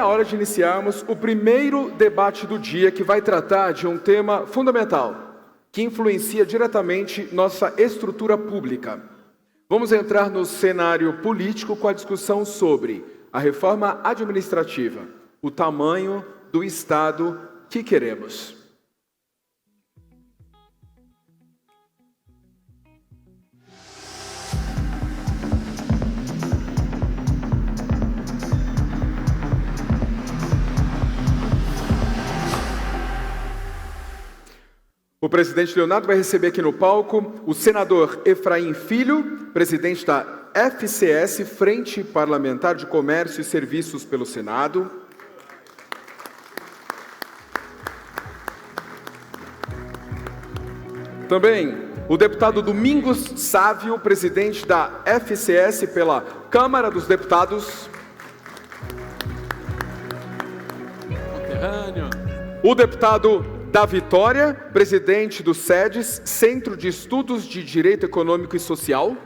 a hora de iniciarmos o primeiro debate do dia, que vai tratar de um tema fundamental, que influencia diretamente nossa estrutura pública. Vamos entrar no cenário político com a discussão sobre a reforma administrativa, o tamanho do Estado que queremos. O presidente Leonardo vai receber aqui no palco o senador Efraim Filho, presidente da FCS, Frente Parlamentar de Comércio e Serviços pelo Senado. Também o deputado Domingos Sávio, presidente da FCS pela Câmara dos Deputados. O deputado da Vitória, presidente do SEDES, Centro de Estudos de Direito Econômico e Social.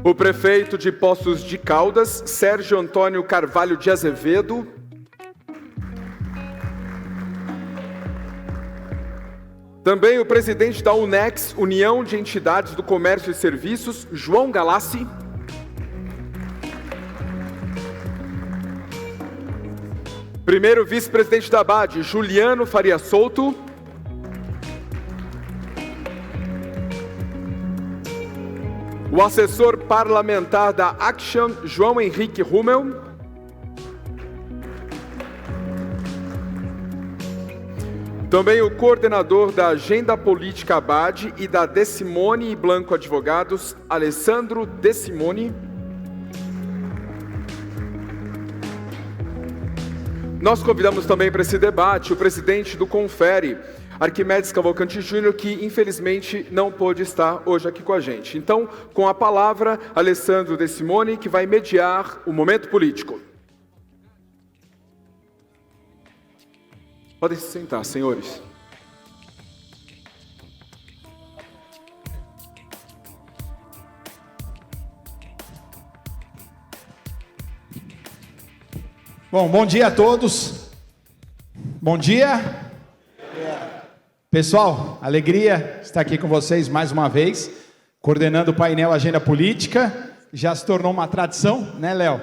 O prefeito de Poços de Caldas, Sérgio Antônio Carvalho de Azevedo. Também o presidente da UNEX, União de Entidades do Comércio e Serviços, João Galassi. Primeiro vice-presidente da ABAD, Juliano Faria Souto. O assessor parlamentar da Action, João Henrique Rummel. Também o coordenador da Agenda Política ABAD e da De Simone e Blanco Advogados, Alessandro De Simone. Nós convidamos também para esse debate o presidente do Confere, Arquimedes Cavalcante Júnior, que infelizmente não pôde estar hoje aqui com a gente. Então, com a palavra, Alessandro De Simone, que vai mediar o momento político. Podem se sentar, senhores. Bom dia a todos. Bom dia. Pessoal, alegria estar aqui com vocês mais uma vez, coordenando o painel Agenda Política. Já se tornou uma tradição, né, Léo?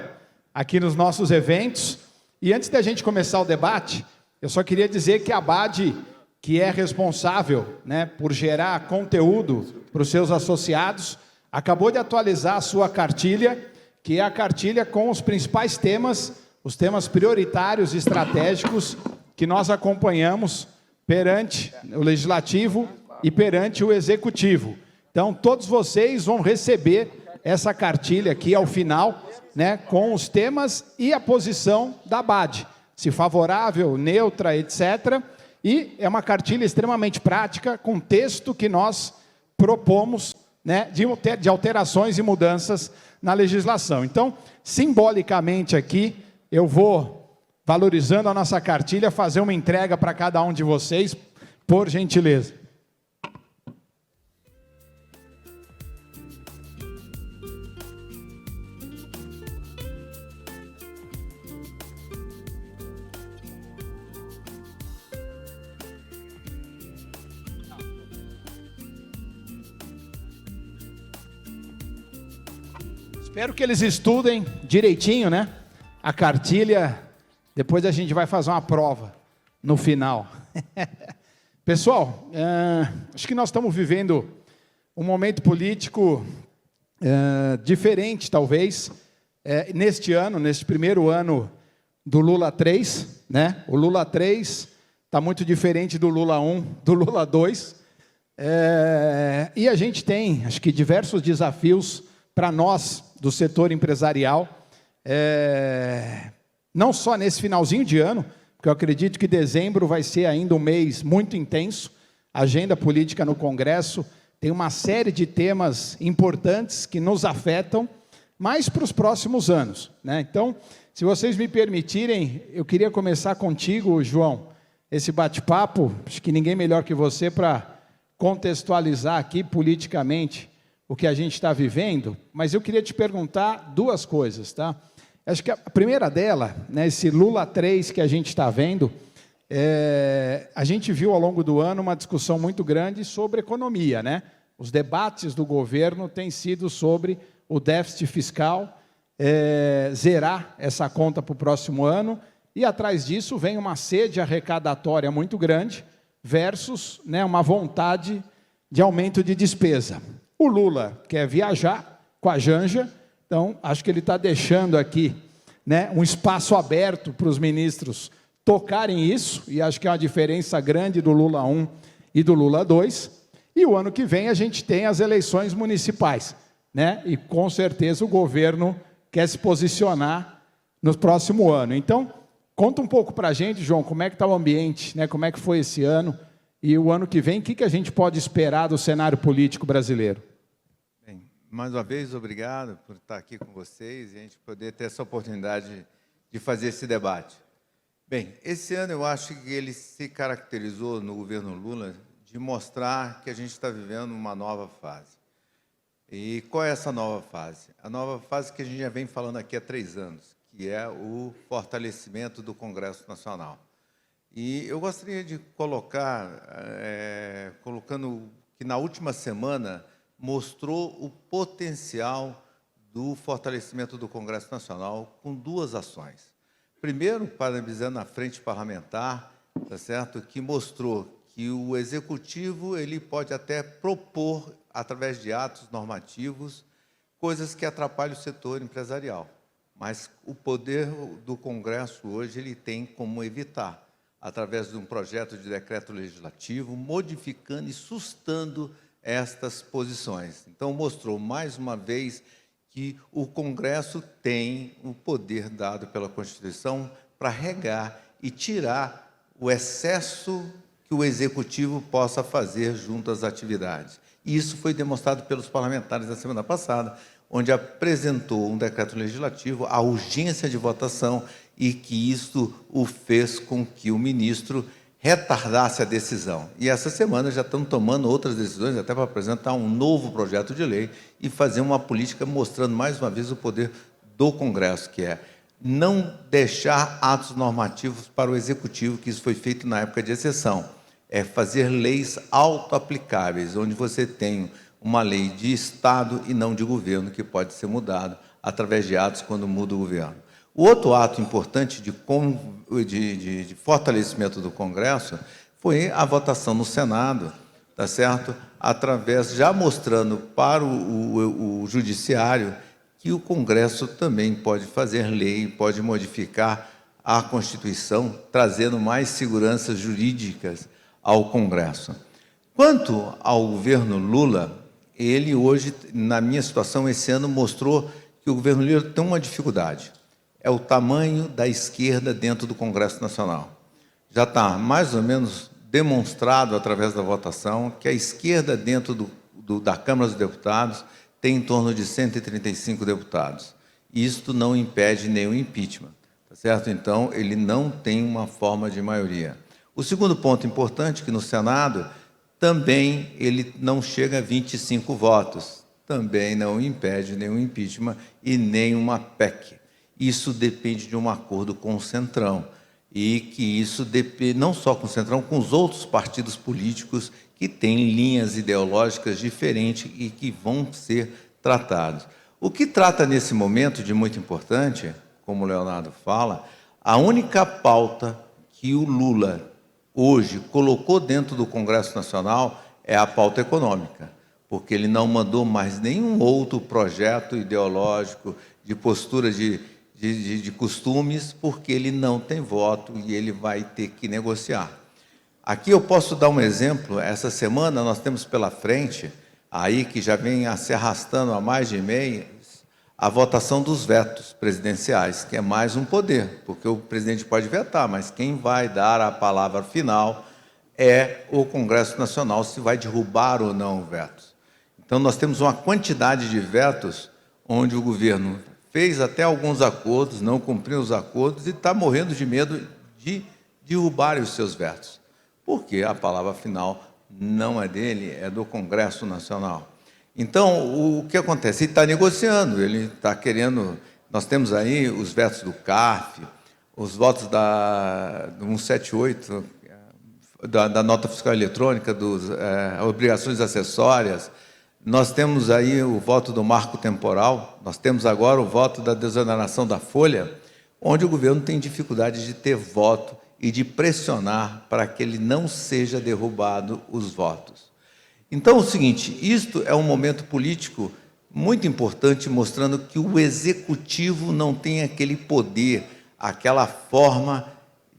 Aqui nos nossos eventos. E antes da gente começar o debate, eu só queria dizer que a ABAD, que é responsável, né, por gerar conteúdo para os seus associados, acabou de atualizar a sua cartilha, que é a cartilha com os principais temas, os temas prioritários e estratégicos que nós acompanhamos perante o Legislativo e perante o Executivo. Então, todos vocês vão receber essa cartilha aqui ao final, né, com os temas e a posição da ABAD, se favorável, neutra, etc. E é uma cartilha extremamente prática, com texto que nós propomos, né, de alterações e mudanças na legislação. Então, simbolicamente aqui, eu vou, valorizando a nossa cartilha, fazer uma entrega para cada um de vocês, por gentileza. Espero que eles estudem direitinho, né? A cartilha, depois a gente vai fazer uma prova no final. Pessoal, acho que nós estamos vivendo um momento político diferente, talvez, neste ano, neste primeiro ano do Lula 3, né? O Lula 3 está muito diferente do Lula 1, do Lula 2. E a gente tem, acho que, diversos desafios para nós, do setor empresarial, não só nesse finalzinho de ano, porque eu acredito que dezembro vai ser ainda um mês muito intenso, agenda política no Congresso, tem uma série de temas importantes que nos afetam, mas para os próximos anos, né? Então, se vocês me permitirem, eu queria começar contigo, João, esse bate-papo, acho que ninguém melhor que você para contextualizar aqui politicamente o que a gente está vivendo, mas eu queria te perguntar duas coisas, tá? Acho que a primeira dela, né, esse Lula 3 que a gente está vendo, a gente viu ao longo do ano uma discussão muito grande sobre economia, né? Os debates do governo têm sido sobre o déficit fiscal, zerar essa conta para o próximo ano, e atrás disso vem uma sede arrecadatória muito grande versus, né, uma vontade de aumento de despesa. O Lula quer viajar com a Janja, então acho que ele está deixando aqui, né, um espaço aberto para os ministros tocarem isso, e acho que é uma diferença grande do Lula 1 e do Lula 2, e o ano que vem a gente tem as eleições municipais, né, e com certeza o governo quer se posicionar no próximo ano. Então, conta um pouco para a gente, João, como é que está o ambiente, né, como é que foi esse ano, e o ano que vem, o que a gente pode esperar do cenário político brasileiro? Bem, mais uma vez, obrigado por estar aqui com vocês e a gente poder ter essa oportunidade de fazer esse debate. Bem, esse ano eu acho que ele se caracterizou no governo Lula de mostrar que a gente está vivendo uma nova fase. E qual é essa nova fase? A nova fase que a gente já vem falando aqui há 3 anos, que é o fortalecimento do Congresso Nacional. E eu gostaria de colocar, colocando que na última semana mostrou o potencial do fortalecimento do Congresso Nacional com 2 ações. Primeiro, parabenizando a frente parlamentar, tá certo? Que mostrou que o Executivo ele pode até propor, através de atos normativos, coisas que atrapalham o setor empresarial. Mas o poder do Congresso hoje ele tem como evitar, através de um projeto de decreto legislativo, modificando e sustando estas posições. Então, mostrou, mais uma vez, que o Congresso tem o poder dado pela Constituição para regar e tirar o excesso que o Executivo possa fazer junto às atividades. E isso foi demonstrado pelos parlamentares na semana passada, onde apresentou um decreto legislativo, a urgência de votação, e que isso o fez com que o ministro retardasse a decisão. E essa semana já estão tomando outras decisões, até para apresentar um novo projeto de lei e fazer uma política mostrando, mais uma vez, o poder do Congresso, que é não deixar atos normativos para o Executivo, que isso foi feito na época de exceção. É fazer leis auto-aplicáveis, onde você tem uma lei de Estado e não de governo, que pode ser mudado através de atos quando muda o governo. O outro ato importante de fortalecimento do Congresso foi a votação no Senado, tá certo? Através, já mostrando para o Judiciário que o Congresso também pode fazer lei, pode modificar a Constituição, trazendo mais seguranças jurídicas ao Congresso. Quanto ao governo Lula, ele hoje, na minha situação, esse ano, mostrou que o governo Lula tem uma dificuldade. É o tamanho da esquerda dentro do Congresso Nacional. Já está mais ou menos demonstrado, através da votação, que a esquerda dentro da Câmara dos Deputados tem em torno de 135 deputados. Isto não impede nenhum impeachment, tá certo? Então, ele não tem uma forma de maioria. O segundo ponto importante, que no Senado também ele não chega a 25 votos, também não impede nenhum impeachment e nem uma PEC. Isso depende de um acordo com o Centrão, e que isso depende não só com o Centrão, com os outros partidos políticos que têm linhas ideológicas diferentes e que vão ser tratados. O que trata nesse momento de muito importante, como o Leonardo fala, a única pauta que o Lula hoje colocou dentro do Congresso Nacional é a pauta econômica, porque ele não mandou mais nenhum outro projeto ideológico de postura de costumes, porque ele não tem voto e ele vai ter que negociar. Aqui eu posso dar um exemplo. Essa semana nós temos pela frente, aí que já vem se arrastando há mais de mês, a votação dos vetos presidenciais, que é mais um poder, porque o presidente pode vetar, mas quem vai dar a palavra final é o Congresso Nacional, se vai derrubar ou não o veto. Então, nós temos uma quantidade de vetos onde o governo fez até alguns acordos, não cumpriu os acordos e está morrendo de medo de derrubarem os seus vetos, porque a palavra final não é dele, é do Congresso Nacional. Então, o que acontece? Ele está negociando, ele está querendo... Nós temos aí os vetos do CARF, os votos do 178, da nota fiscal eletrônica, das obrigações acessórias. Nós temos aí o voto do marco temporal, nós temos agora o voto da desoneração da folha, onde o governo tem dificuldade de ter voto e de pressionar para que ele não seja derrubado os votos. Então, é o seguinte, isto é um momento político muito importante, mostrando que o executivo não tem aquele poder, aquela forma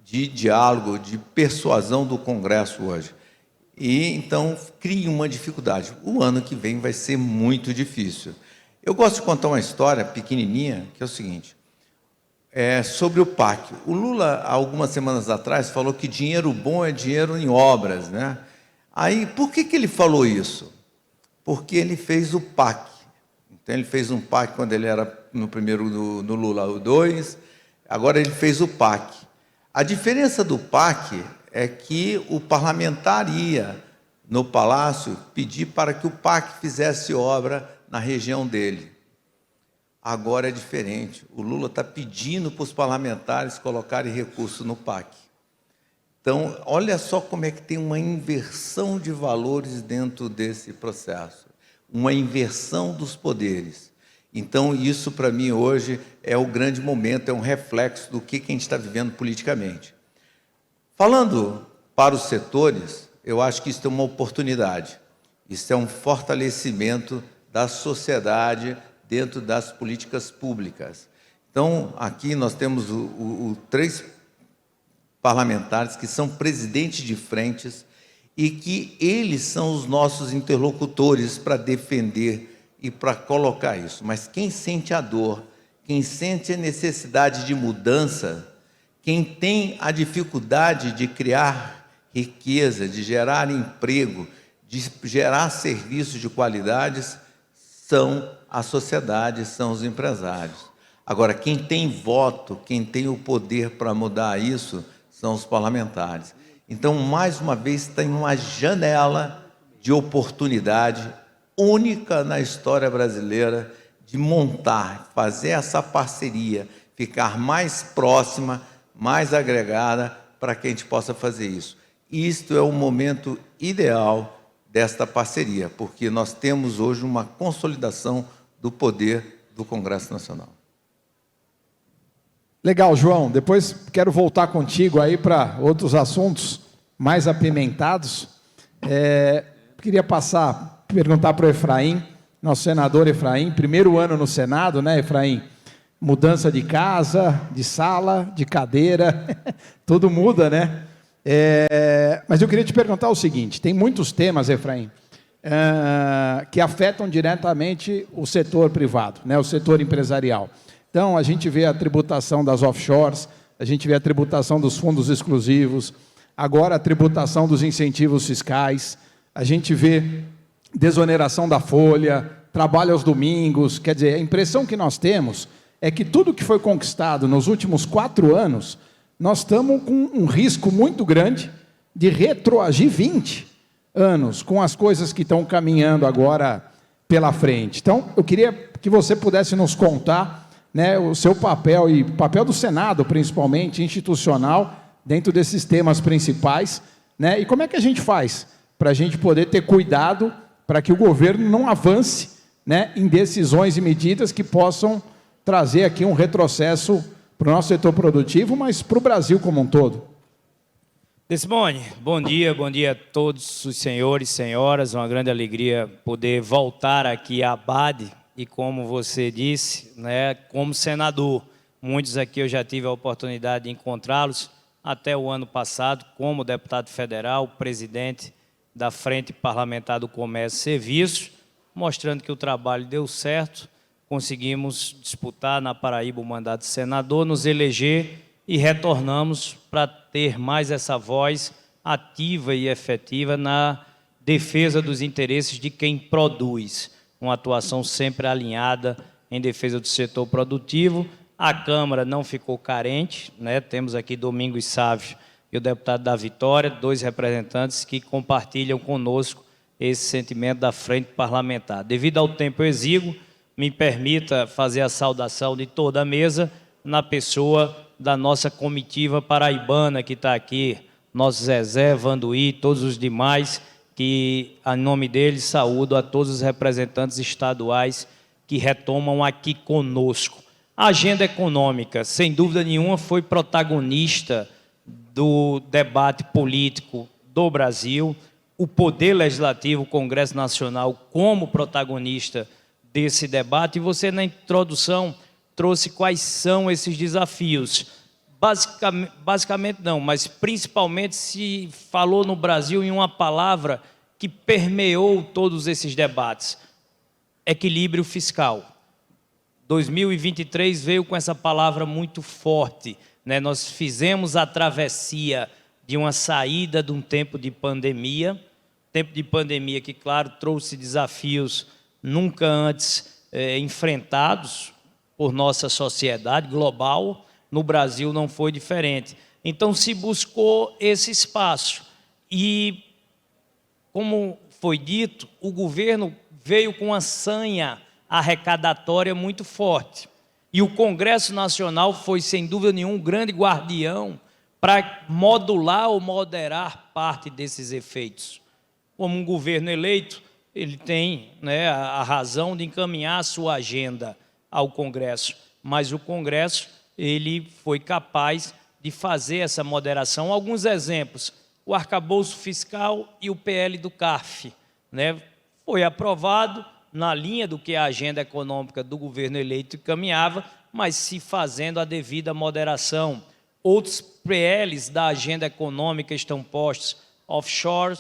de diálogo, de persuasão do Congresso hoje. E, então, cria uma dificuldade. O ano que vem vai ser muito difícil. Eu gosto de contar uma história pequenininha, que é o seguinte, sobre o PAC. O Lula, há algumas semanas atrás, falou que dinheiro bom é dinheiro em obras, né? Aí, por que ele falou isso? Porque ele fez o PAC. Então, ele fez um PAC quando ele era no primeiro, no Lula, o 2, agora ele fez o PAC. A diferença do PAC é que o parlamentar ia no Palácio pedir para que o PAC fizesse obra na região dele. Agora é diferente. O Lula está pedindo para os parlamentares colocarem recurso no PAC. Então, olha só como é que tem uma inversão de valores dentro desse processo. Uma inversão dos poderes. Então, isso, para mim, hoje, é o grande momento, é um reflexo do que a gente está vivendo politicamente. Falando para os setores, eu acho que isso é uma oportunidade. Isso é um fortalecimento da sociedade dentro das políticas públicas. Então, aqui nós temos três parlamentares que são presidentes de frentes e que eles são os nossos interlocutores para defender e para colocar isso. Mas quem sente a dor, quem sente a necessidade de mudança, quem tem a dificuldade de criar riqueza, de gerar emprego, de gerar serviços de qualidades, são a sociedade, são os empresários. Agora, quem tem voto, quem tem o poder para mudar isso, são os parlamentares. Então, mais uma vez, tem uma janela de oportunidade única na história brasileira de montar, fazer essa parceria, ficar mais próxima, mais agregada, para que a gente possa fazer isso. Isto é o momento ideal desta parceria, porque nós temos hoje uma consolidação do poder do Congresso Nacional. Legal, João. Depois quero voltar contigo aí para outros assuntos mais apimentados. Queria perguntar para o Efraim, nosso senador Efraim, primeiro ano no Senado, né, Efraim? Mudança de casa, de sala, de cadeira, tudo muda, né? Mas eu queria te perguntar o seguinte, tem muitos temas, Efraim, que afetam diretamente o setor privado, né, o setor empresarial. Então, a gente vê a tributação das offshores, a gente vê a tributação dos fundos exclusivos, agora a tributação dos incentivos fiscais, a gente vê desoneração da folha, trabalho aos domingos. Quer dizer, a impressão que nós temos é que tudo que foi conquistado nos últimos 4 anos, nós estamos com um risco muito grande de retroagir 20 anos com as coisas que estão caminhando agora pela frente. Então, eu queria que você pudesse nos contar, né, o seu papel e o papel do Senado, principalmente, institucional, dentro desses temas principais, né, e como é que a gente faz para a gente poder ter cuidado para que o governo não avance, né, em decisões e medidas que possam trazer aqui um retrocesso para o nosso setor produtivo, mas para o Brasil como um todo. Simone, bom dia a todos os senhores e senhoras, uma grande alegria poder voltar aqui à ABAD e, como você disse, né, como senador, muitos aqui eu já tive a oportunidade de encontrá-los até o ano passado, como deputado federal, presidente da Frente Parlamentar do Comércio e Serviços, mostrando que o trabalho deu certo, conseguimos disputar na Paraíba o mandato de senador, nos eleger e retornamos para ter mais essa voz ativa e efetiva na defesa dos interesses de quem produz, uma atuação sempre alinhada em defesa do setor produtivo. A Câmara não ficou carente, né? Temos aqui Domingos Sávio e o deputado da Vitória, 2 representantes que compartilham conosco esse sentimento da frente parlamentar. Devido ao tempo exíguo, me permita fazer a saudação de toda a mesa na pessoa da nossa comitiva paraibana que está aqui, nosso Zezé, Vanduí, todos os demais, que, em nome deles, saúdo a todos os representantes estaduais que retomam aqui conosco. A agenda econômica, sem dúvida nenhuma, foi protagonista do debate político do Brasil, o Poder Legislativo, o Congresso Nacional, como protagonista desse debate, e você, na introdução, trouxe quais são esses desafios. Basicamente não, mas principalmente se falou no Brasil em uma palavra que permeou todos esses debates: equilíbrio fiscal. 2023 veio com essa palavra muito forte, né? Nós fizemos a travessia de uma saída de um tempo de pandemia que, claro, trouxe desafios nunca antes enfrentados por nossa sociedade global. No Brasil não foi diferente. Então se buscou esse espaço e, como foi dito, o governo veio com uma sanha arrecadatória muito forte. E o Congresso Nacional foi, sem dúvida nenhuma, um grande guardião para modular ou moderar parte desses efeitos. Como um governo eleito, ele tem, né, a razão de encaminhar a sua agenda ao Congresso, mas o Congresso ele foi capaz de fazer essa moderação. Alguns exemplos: o arcabouço fiscal e o PL do CARF, né, foi aprovado na linha do que a agenda econômica do governo eleito caminhava, mas se fazendo a devida moderação. Outros PLs da agenda econômica estão postos: offshore,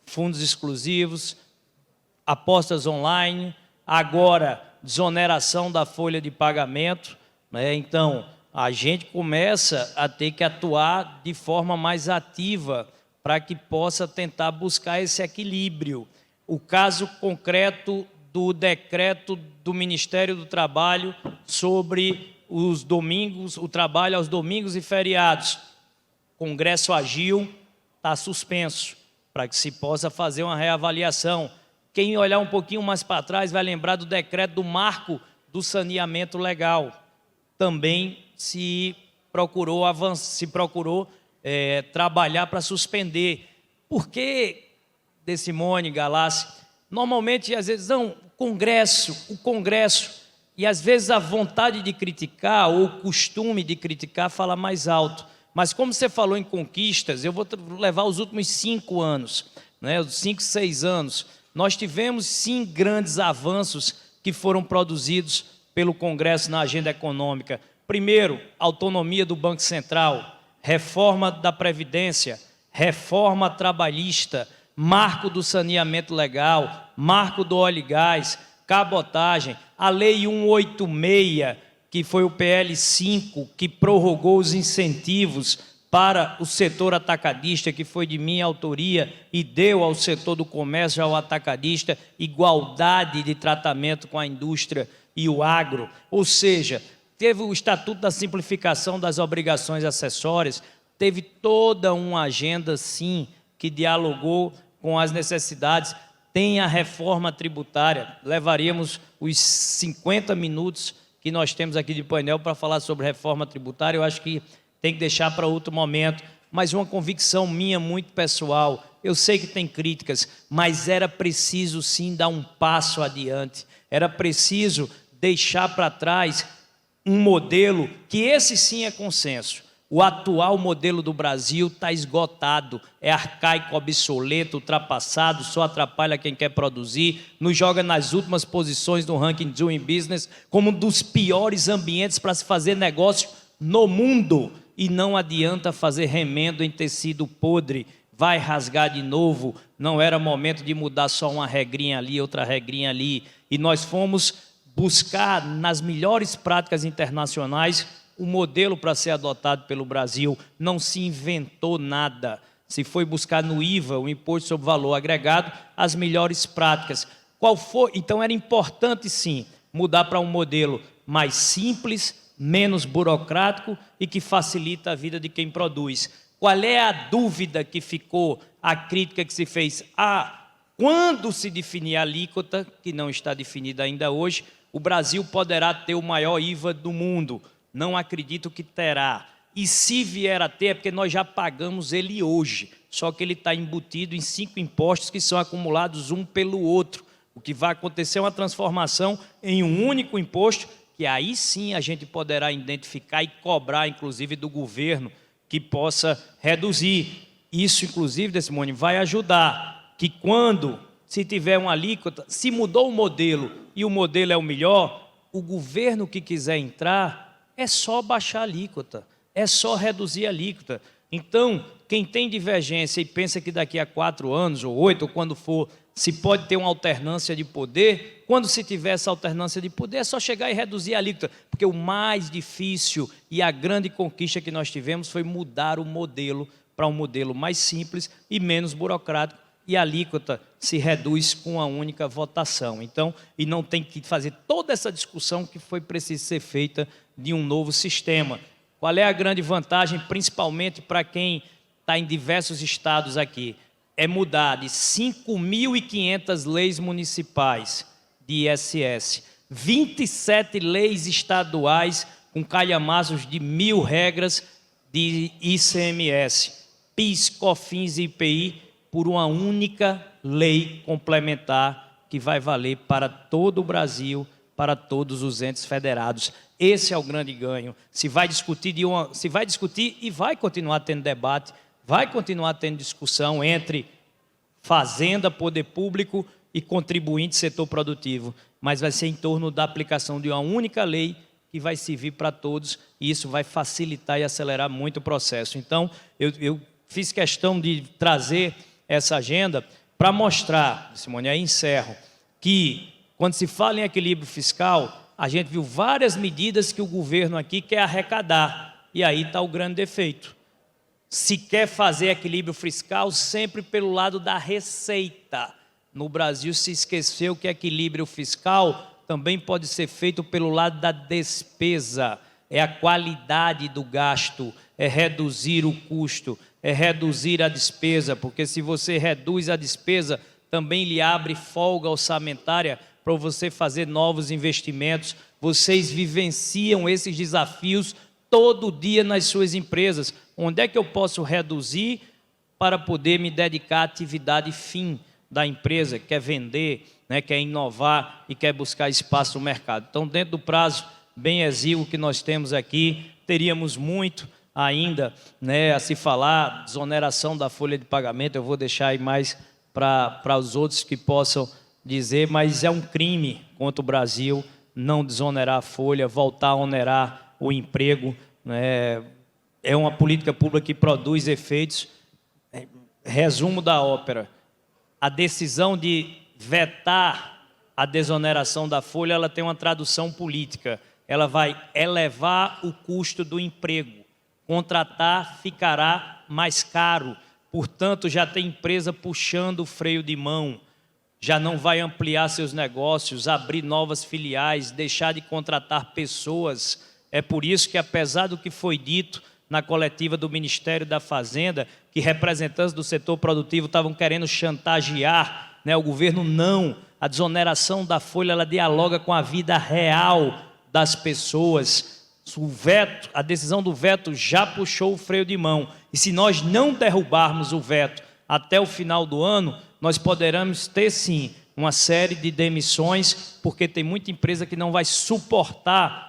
fundos exclusivos, apostas online, agora desoneração da folha de pagamento, né? Então, a gente começa a ter que atuar de forma mais ativa para que possa tentar buscar esse equilíbrio. O caso concreto do decreto do Ministério do Trabalho sobre os domingos, o trabalho aos domingos e feriados. O Congresso agiu, está suspenso, para que se possa fazer uma reavaliação. Quem olhar um pouquinho mais para trás vai lembrar do decreto do marco do saneamento legal. Também se procurou trabalhar para suspender. Por que, Simone, Galassi? Normalmente, às vezes, não, o Congresso, e às vezes a vontade de criticar ou o costume de criticar fala mais alto. Mas como você falou em conquistas, eu vou levar os últimos 5 anos, né, os 5, 6 anos. Nós tivemos, sim, grandes avanços que foram produzidos pelo Congresso na agenda econômica. Primeiro, autonomia do Banco Central, reforma da Previdência, reforma trabalhista, marco do saneamento legal, marco do óleo e gás, cabotagem, a Lei 186, que foi o PL 5, que prorrogou os incentivos para o setor atacadista, que foi de minha autoria, e deu ao setor do comércio, ao atacadista, igualdade de tratamento com a indústria e o agro. Ou seja, teve o Estatuto da Simplificação das Obrigações Acessórias, teve toda uma agenda, sim, que dialogou com as necessidades. Tem a reforma tributária, levaríamos os 50 minutos que nós temos aqui de painel para falar sobre reforma tributária. Eu acho que tem que deixar para outro momento, mas uma convicção minha muito pessoal. Eu sei que tem críticas, mas era preciso sim dar um passo adiante, era preciso deixar para trás um modelo que esse sim é consenso. O atual modelo do Brasil está esgotado, é arcaico, obsoleto, ultrapassado, só atrapalha quem quer produzir, nos joga nas últimas posições no ranking Doing Business, como um dos piores ambientes para se fazer negócio no mundo. E não adianta fazer remendo em tecido podre, vai rasgar de novo. Não era momento de mudar só uma regrinha ali, outra regrinha ali. E nós fomos buscar nas melhores práticas internacionais o modelo para ser adotado pelo Brasil. Não se inventou nada. Se foi buscar no IVA, o Imposto sobre Valor Agregado, as melhores práticas. Qual foi? Então era importante sim mudar para um modelo mais simples, menos burocrático e que facilita a vida de quem produz. Qual é a dúvida que ficou, a crítica que se fez? Quando se definir a alíquota, que não está definida ainda hoje, o Brasil poderá ter o maior IVA do mundo. Não acredito que terá. E se vier a ter, é porque nós já pagamos ele hoje. Só que ele está embutido em 5 impostos que são acumulados um pelo outro. O que vai acontecer é uma transformação em um único imposto, que aí sim a gente poderá identificar e cobrar, inclusive, do governo, que possa reduzir. Isso, inclusive, Simone, vai ajudar que quando se tiver uma alíquota, se mudou o modelo e o modelo é o melhor, o governo que quiser entrar é só baixar a alíquota, é só reduzir a alíquota. Então, quem tem divergência e pensa que daqui a 4 anos, ou 8, ou quando for, se pode ter uma alternância de poder, quando se tiver essa alternância de poder, é só chegar e reduzir a alíquota, porque o mais difícil e a grande conquista que nós tivemos foi mudar o modelo para um modelo mais simples e menos burocrático, e a alíquota se reduz com uma única votação. Então, e não tem que fazer toda essa discussão que foi preciso ser feita de um novo sistema. Qual é a grande vantagem, principalmente para quem está em diversos estados aqui? É mudar de 5.500 leis municipais de ISS, 27 leis estaduais com calhamaços de 1.000 regras de ICMS, PIS, COFINS e IPI, por uma única lei complementar que vai valer para todo o Brasil, para todos os entes federados. Esse é o grande ganho. Se vai discutir e vai continuar tendo debate, vai continuar tendo discussão entre fazenda, poder público e contribuinte setor produtivo, mas vai ser em torno da aplicação de uma única lei que vai servir para todos, e isso vai facilitar e acelerar muito o processo. Então, eu fiz questão de trazer essa agenda para mostrar, Simone, aí encerro, que quando se fala em equilíbrio fiscal, a gente viu várias medidas que o governo aqui quer arrecadar, e aí está o grande defeito. Se quer fazer equilíbrio fiscal sempre pelo lado da receita. No Brasil se esqueceu que equilíbrio fiscal também pode ser feito pelo lado da despesa. É a qualidade do gasto, é reduzir o custo, é reduzir a despesa, porque se você reduz a despesa, também lhe abre folga orçamentária para você fazer novos investimentos. Vocês vivenciam esses desafios todo dia nas suas empresas. Onde é que eu posso reduzir para poder me dedicar à atividade fim da empresa, que quer vender, né, quer inovar e quer buscar espaço no mercado? Então, dentro do prazo bem exíguo que nós temos aqui, teríamos muito ainda, né, a se falar, desoneração da folha de pagamento, eu vou deixar aí mais para os outros que possam dizer, mas é um crime contra o Brasil não desonerar a folha, voltar a onerar o emprego, né? É uma política pública que produz efeitos. Resumo da ópera: a decisão de vetar a desoneração da folha, ela tem uma tradução política, ela vai elevar o custo do emprego, contratar ficará mais caro, portanto já tem empresa puxando o freio de mão, já não vai ampliar seus negócios, abrir novas filiais, deixar de contratar pessoas. É por isso que, apesar do que foi dito na coletiva do Ministério da Fazenda, que representantes do setor produtivo estavam querendo chantagear, né, o governo, não. A desoneração da folha, ela dialoga com a vida real das pessoas. O veto, a decisão do veto já puxou o freio de mão. E se nós não derrubarmos o veto até o final do ano, nós poderemos ter, sim, uma série de demissões, porque tem muita empresa que não vai suportar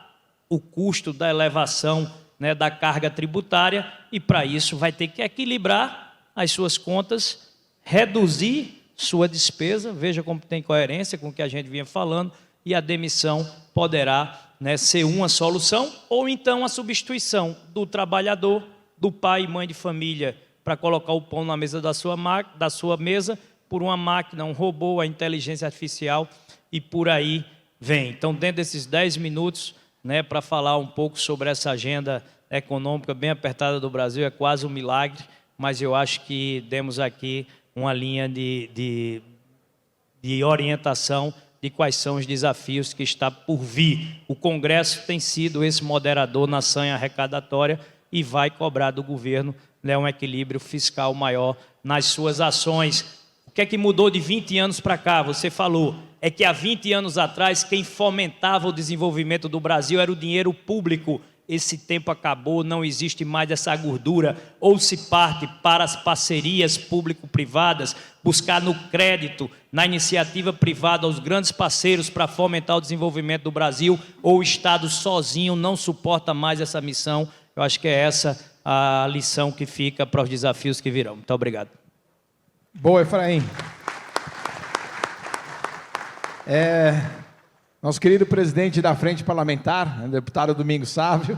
o custo da elevação, né, da carga tributária, e para isso vai ter que equilibrar as suas contas, reduzir sua despesa, veja como tem coerência com o que a gente vinha falando, e a demissão poderá, né, ser uma solução, ou então a substituição do trabalhador, do pai e mãe de família, para colocar o pão na mesa da sua mesa, por uma máquina, um robô, a inteligência artificial, e por aí vem. Então, dentro desses 10 minutos, né, para falar um pouco sobre essa agenda econômica bem apertada do Brasil, é quase um milagre, mas eu acho que demos aqui uma linha de orientação de quais são os desafios que está por vir. O Congresso tem sido esse moderador na sanha arrecadatória e vai cobrar do governo, né, um equilíbrio fiscal maior nas suas ações. O que é que mudou de 20 anos para cá? Você falou, é que há 20 anos atrás quem fomentava o desenvolvimento do Brasil era o dinheiro público. Esse tempo acabou, não existe mais essa gordura, ou se parte para as parcerias público-privadas, buscar no crédito, na iniciativa privada, os grandes parceiros para fomentar o desenvolvimento do Brasil, ou o Estado sozinho não suporta mais essa missão. Eu acho que é essa a lição que fica para os desafios que virão. Muito obrigado. Boa, Efraim. Nosso querido presidente da Frente Parlamentar, deputado Domingos Sávio,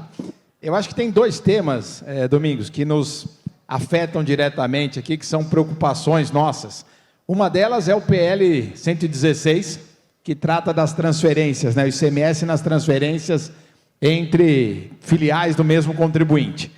eu acho que tem dois temas, Domingos, que nos afetam diretamente aqui, que são preocupações nossas. Uma delas é o PL 116, que trata das transferências, né, o ICMS nas transferências entre filiais do mesmo contribuinte.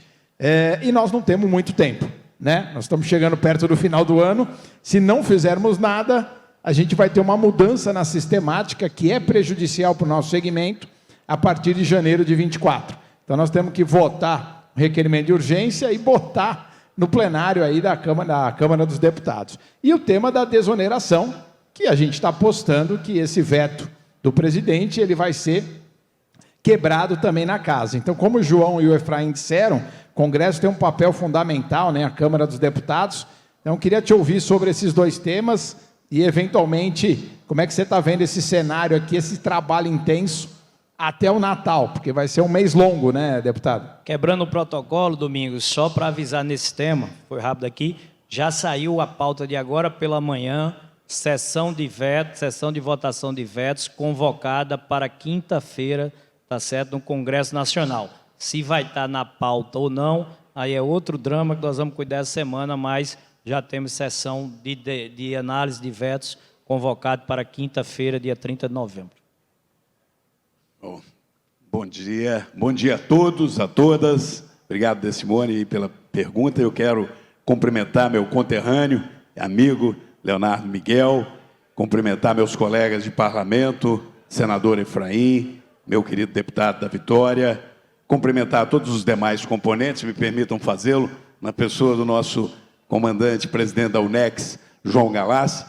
E nós não temos muito tempo, né? Nós estamos chegando perto do final do ano, se não fizermos nada, a gente vai ter uma mudança na sistemática que é prejudicial para o nosso segmento a partir de janeiro de 24. Então, nós temos que votar o requerimento de urgência e botar no plenário aí da Câmara dos Deputados. E o tema da desoneração, que a gente está apostando que esse veto do presidente ele vai ser quebrado também na casa. Então, como o João e o Efraim disseram, o Congresso tem um papel fundamental, né, a Câmara dos Deputados. Então, eu queria te ouvir sobre esses dois temas e, eventualmente, como é que você está vendo esse cenário aqui, esse trabalho intenso até o Natal, porque vai ser um mês longo, né, deputado? Quebrando o protocolo, Domingos, só para avisar nesse tema, foi rápido aqui, já saiu a pauta de agora pela manhã, sessão de vetos, sessão de votação de vetos, convocada para quinta-feira, tá certo, no Congresso Nacional. Se vai estar na pauta ou não, aí é outro drama que nós vamos cuidar essa semana, mas já temos sessão de análise de vetos convocado para quinta-feira, dia 30 de novembro. Bom dia a todos, a todas. Obrigado, Decimone, pela pergunta. Eu quero cumprimentar meu conterrâneo, amigo Leonardo Miguel, cumprimentar meus colegas de parlamento, senador Efraim, meu querido deputado da Vitória, cumprimentar todos os demais componentes, me permitam fazê-lo, na pessoa do nosso comandante, presidente da UNEX, João Galassi.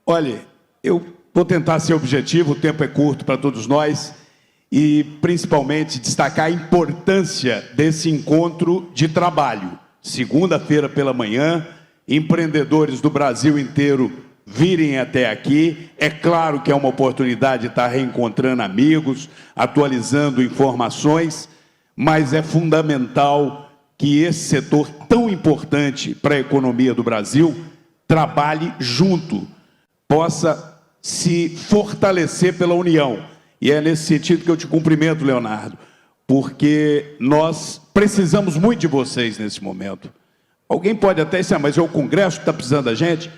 Olha, eu vou tentar ser objetivo, o tempo é curto para todos nós, e principalmente destacar a importância desse encontro de trabalho. Segunda-feira pela manhã, empreendedores do Brasil inteiro virem até aqui. É claro que é uma oportunidade de estar reencontrando amigos, atualizando informações, mas é fundamental que esse setor tão importante para a economia do Brasil trabalhe junto, possa se fortalecer pela união. E é nesse sentido que eu te cumprimento, Leonardo, porque nós precisamos muito de vocês nesse momento. Alguém pode até dizer, mas é o Congresso que está precisando da gente?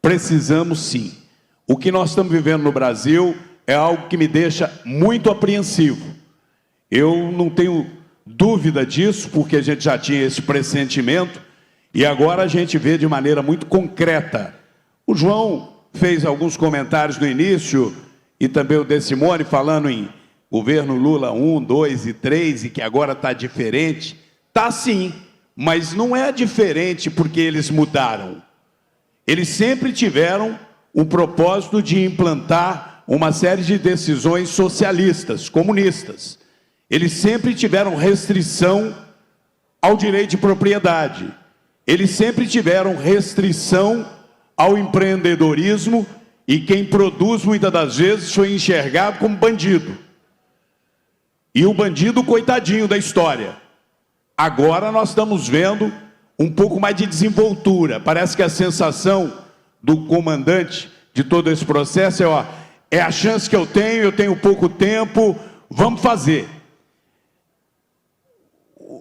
Precisamos sim. O que nós estamos vivendo no Brasil é algo que me deixa muito apreensivo. Eu não tenho dúvida disso, porque a gente já tinha esse pressentimento, e agora a gente vê de maneira muito concreta. O João fez alguns comentários no início, e também o Decimone, falando em governo Lula 1, 2 e 3, e que agora está diferente. Está sim, mas não é diferente porque eles mudaram. Eles sempre tiveram o propósito de implantar uma série de decisões socialistas, comunistas. Eles sempre tiveram restrição ao direito de propriedade. Eles sempre tiveram restrição ao empreendedorismo, e quem produz, muitas das vezes, foi enxergado como bandido. E o bandido, coitadinho da história. Agora nós estamos vendo um pouco mais de desenvoltura. Parece que a sensação do comandante de todo esse processo é a chance que eu tenho pouco tempo, vamos fazer.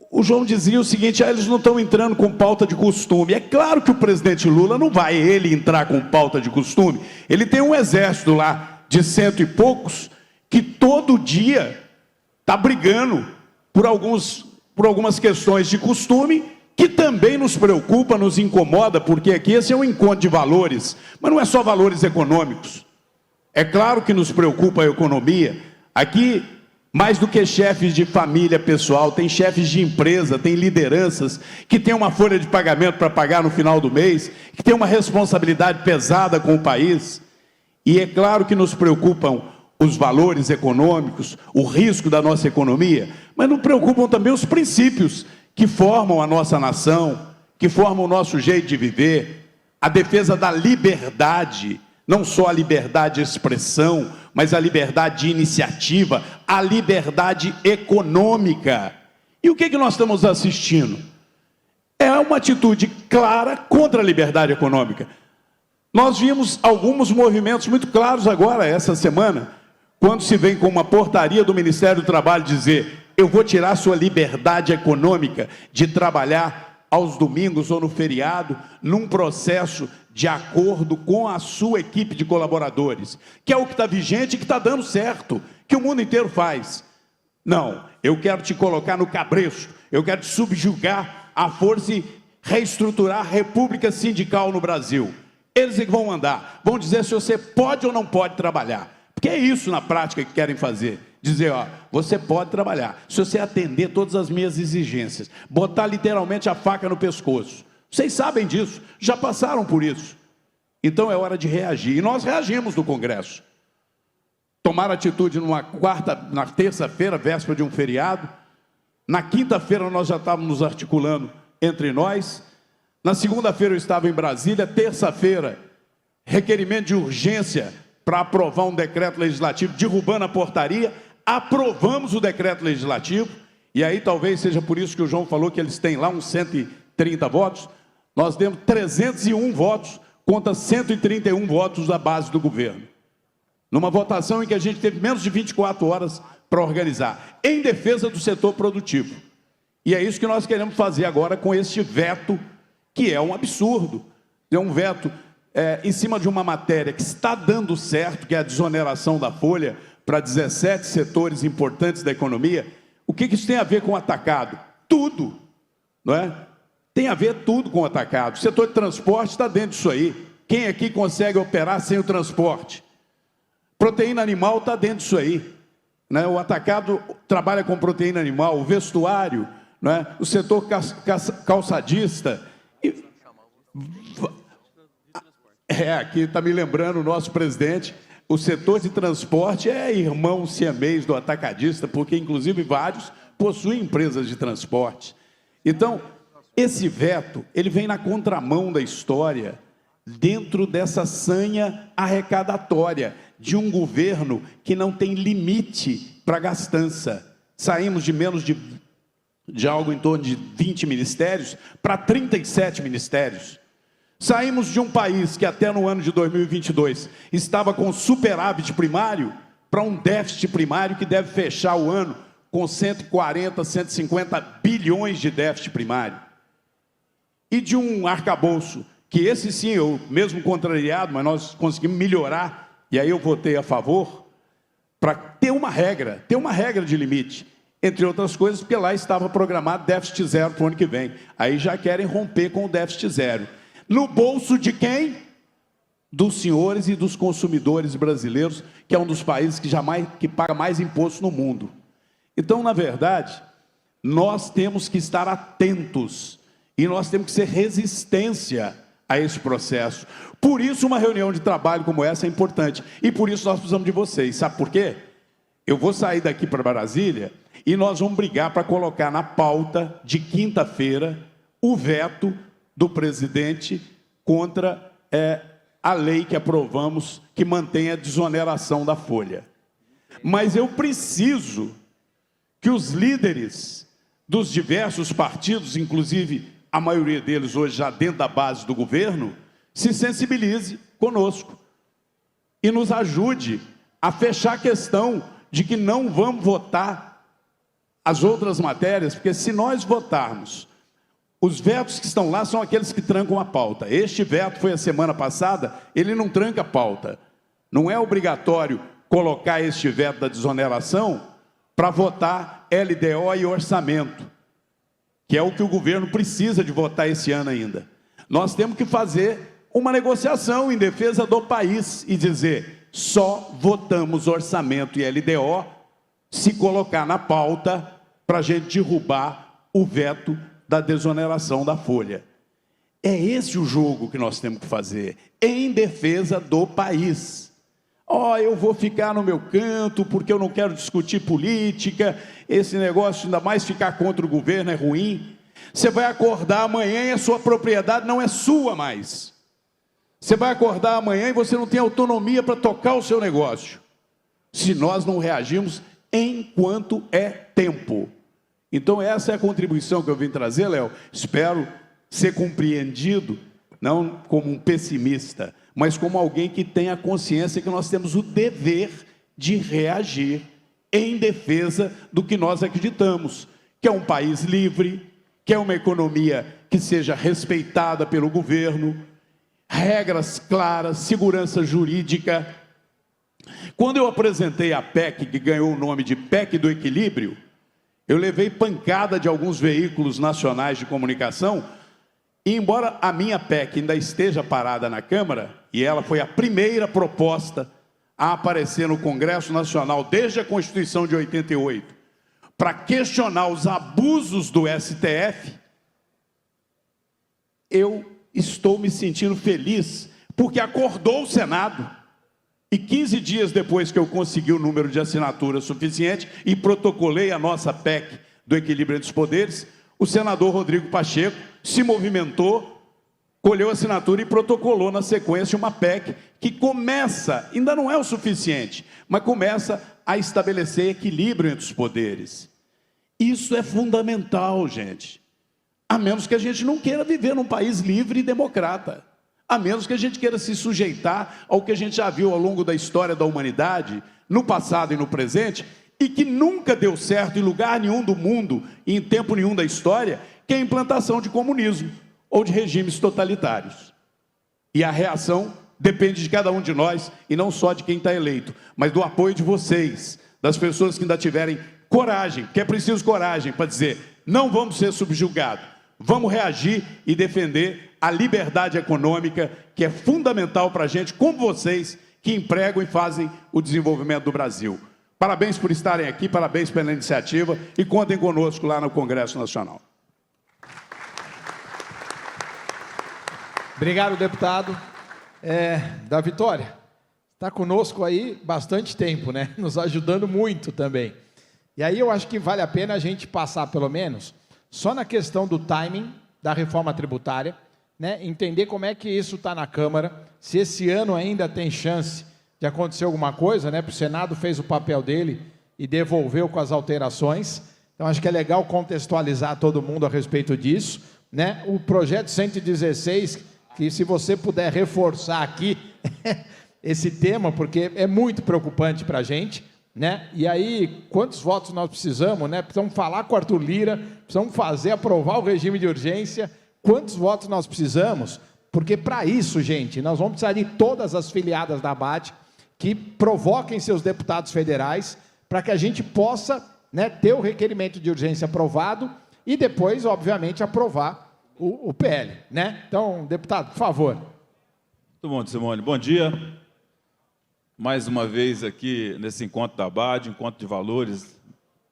O João dizia o seguinte, eles não estão entrando com pauta de costume. É claro que o presidente Lula não vai ele entrar com pauta de costume. Ele tem um exército lá de 100 e poucos que todo dia está brigando por algumas questões de costume que também nos preocupa, nos incomoda, porque aqui esse é um encontro de valores, mas não é só valores econômicos. É claro que nos preocupa a economia. Aqui, Mais do que chefes de família pessoal, tem chefes de empresa, tem lideranças que têm uma folha de pagamento para pagar no final do mês, que têm uma responsabilidade pesada com o país. E é claro que nos preocupam os valores econômicos, o risco da nossa economia, mas nos preocupam também os princípios que formam a nossa nação, que formam o nosso jeito de viver, a defesa da liberdade, não só a liberdade de expressão, mas a liberdade de iniciativa, a liberdade econômica. E o que nós estamos assistindo? É uma atitude clara contra a liberdade econômica. Nós vimos alguns movimentos muito claros agora, essa semana, quando se vem com uma portaria do Ministério do Trabalho dizer: eu vou tirar sua liberdade econômica de trabalhar aos domingos ou no feriado, num processo de acordo com a sua equipe de colaboradores, que é o que está vigente e que está dando certo, que o mundo inteiro faz. Não, eu quero te colocar no cabresto, eu quero te subjugar à força e reestruturar a república sindical no Brasil. Eles é que vão mandar, vão dizer se você pode ou não pode trabalhar, porque é isso na prática que querem fazer. Dizer, ó, você pode trabalhar, se você atender todas as minhas exigências, botar literalmente a faca no pescoço. Vocês sabem disso, já passaram por isso. Então é hora de reagir. E nós reagimos no Congresso. Tomar atitude na terça-feira, véspera de um feriado. Na quinta-feira nós já estávamos nos articulando entre nós. Na segunda-feira eu estava em Brasília. Terça-feira, requerimento de urgência para aprovar um decreto legislativo, derrubando a portaria. Aprovamos o decreto legislativo. E aí talvez seja por isso que o João falou que eles têm lá uns 130 votos. Nós demos 301 votos contra 131 votos da base do governo. Numa votação em que a gente teve menos de 24 horas para organizar, em defesa do setor produtivo. E é isso que nós queremos fazer agora com este veto, que é um absurdo. É um veto em cima de uma matéria que está dando certo, que é a desoneração da folha para 17 setores importantes da economia. O que isso tem a ver com o atacado? Tudo, não é? Tem a ver tudo com o atacado. O setor de transporte está dentro disso aí. Quem aqui consegue operar sem o transporte? Proteína animal está dentro disso aí. Né? O atacado trabalha com proteína animal, o vestuário, né? O setor calçadista. Aqui está me lembrando o nosso presidente. O setor de transporte é irmão siamês do atacadista, porque inclusive vários possuem empresas de transporte. Então, esse veto, ele vem na contramão da história, dentro dessa sanha arrecadatória de um governo que não tem limite para gastança. Saímos de menos de algo em torno de 20 ministérios para 37 ministérios. Saímos de um país que até no ano de 2022 estava com superávit primário para um déficit primário que deve fechar o ano com 140, 150 bilhões de déficit primário. E de um arcabouço, que esse sim, eu mesmo contrariado, mas nós conseguimos melhorar, e aí eu votei a favor, para ter uma regra de limite, entre outras coisas, porque lá estava programado déficit zero para o ano que vem. Aí já querem romper com o déficit zero. No bolso de quem? Dos senhores e dos consumidores brasileiros, que é um dos países que paga mais imposto no mundo. Então, na verdade, nós temos que estar atentos, e nós temos que ser resistência a esse processo. Por isso, uma reunião de trabalho como essa é importante. E por isso nós precisamos de vocês. Sabe por quê? Eu vou sair daqui para Brasília e nós vamos brigar para colocar na pauta de quinta-feira o veto do presidente contra a lei que aprovamos, que mantém a desoneração da folha. Mas eu preciso que os líderes dos diversos partidos, inclusive a maioria deles hoje já dentro da base do governo, se sensibilize conosco e nos ajude a fechar a questão de que não vamos votar as outras matérias, porque se nós votarmos, os vetos que estão lá são aqueles que trancam a pauta. Este veto foi a semana passada, ele não tranca a pauta. Não é obrigatório colocar este veto da desoneração para votar LDO e orçamento, que é o que o governo precisa de votar esse ano ainda. Nós temos que fazer uma negociação em defesa do país e dizer: só votamos orçamento e LDO se colocar na pauta para a gente derrubar o veto da desoneração da folha. É esse o jogo que nós temos que fazer, em defesa do país. Eu vou ficar no meu canto porque eu não quero discutir política, esse negócio, ainda mais ficar contra o governo, é ruim. Você vai acordar amanhã e a sua propriedade não é sua mais. Você vai acordar amanhã e você não tem autonomia para tocar o seu negócio, se nós não reagirmos enquanto é tempo. Então essa é a contribuição que eu vim trazer, Léo. Espero ser compreendido, não como um pessimista, mas como alguém que tenha consciência que nós temos o dever de reagir em defesa do que nós acreditamos, que é um país livre, que é uma economia que seja respeitada pelo governo, regras claras, segurança jurídica. Quando eu apresentei a PEC, que ganhou o nome de PEC do Equilíbrio, eu levei pancada de alguns veículos nacionais de comunicação, e embora a minha PEC ainda esteja parada na Câmara, e ela foi a primeira proposta a aparecer no Congresso Nacional desde a Constituição de 88, para questionar os abusos do STF, eu estou me sentindo feliz, porque acordou o Senado. E 15 dias depois que eu consegui o número de assinaturas suficiente e protocolei a nossa PEC do equilíbrio entre os poderes, o senador Rodrigo Pacheco se movimentou, colheu a assinatura e protocolou na sequência uma PEC que começa, ainda não é o suficiente, mas começa a estabelecer equilíbrio entre os poderes. Isso é fundamental, gente. A menos que a gente não queira viver num país livre e democrata. A menos que a gente queira se sujeitar ao que a gente já viu ao longo da história da humanidade, no passado e no presente, e que nunca deu certo em lugar nenhum do mundo, e em tempo nenhum da história, que é a implantação de comunismo ou de regimes totalitários. E a reação depende de cada um de nós, e não só de quem está eleito, mas do apoio de vocês, das pessoas que ainda tiverem coragem, porque é preciso coragem para dizer, não vamos ser subjugados, vamos reagir e defender a liberdade econômica, que é fundamental para a gente, como vocês, que empregam e fazem o desenvolvimento do Brasil. Parabéns por estarem aqui, parabéns pela iniciativa e contem conosco lá no Congresso Nacional. Obrigado, deputado. Da Vitória, está conosco aí bastante tempo, né? Nos ajudando muito também. E aí eu acho que vale a pena a gente passar, pelo menos, só na questão do timing da reforma tributária, né? Entender como é que isso está na Câmara, se esse ano ainda tem chance de acontecer alguma coisa, né? Porque o Senado fez o papel dele e devolveu com as alterações. Então, acho que é legal contextualizar todo mundo a respeito disso, né? O projeto 116, que se você puder reforçar aqui esse tema, porque é muito preocupante para a gente, né? E aí, quantos votos nós precisamos, né? Precisamos falar com o Arthur Lira, precisamos aprovar o regime de urgência. Quantos votos nós precisamos? Porque para isso, gente, nós vamos precisar de todas as filiadas da ABAD que provoquem seus deputados federais para que a gente possa, né, ter o requerimento de urgência aprovado e depois, obviamente, aprovar o PL, né? Então, deputado, por favor. Muito bom, Simone. Bom dia. Mais uma vez aqui nesse encontro da ABAD, encontro de valores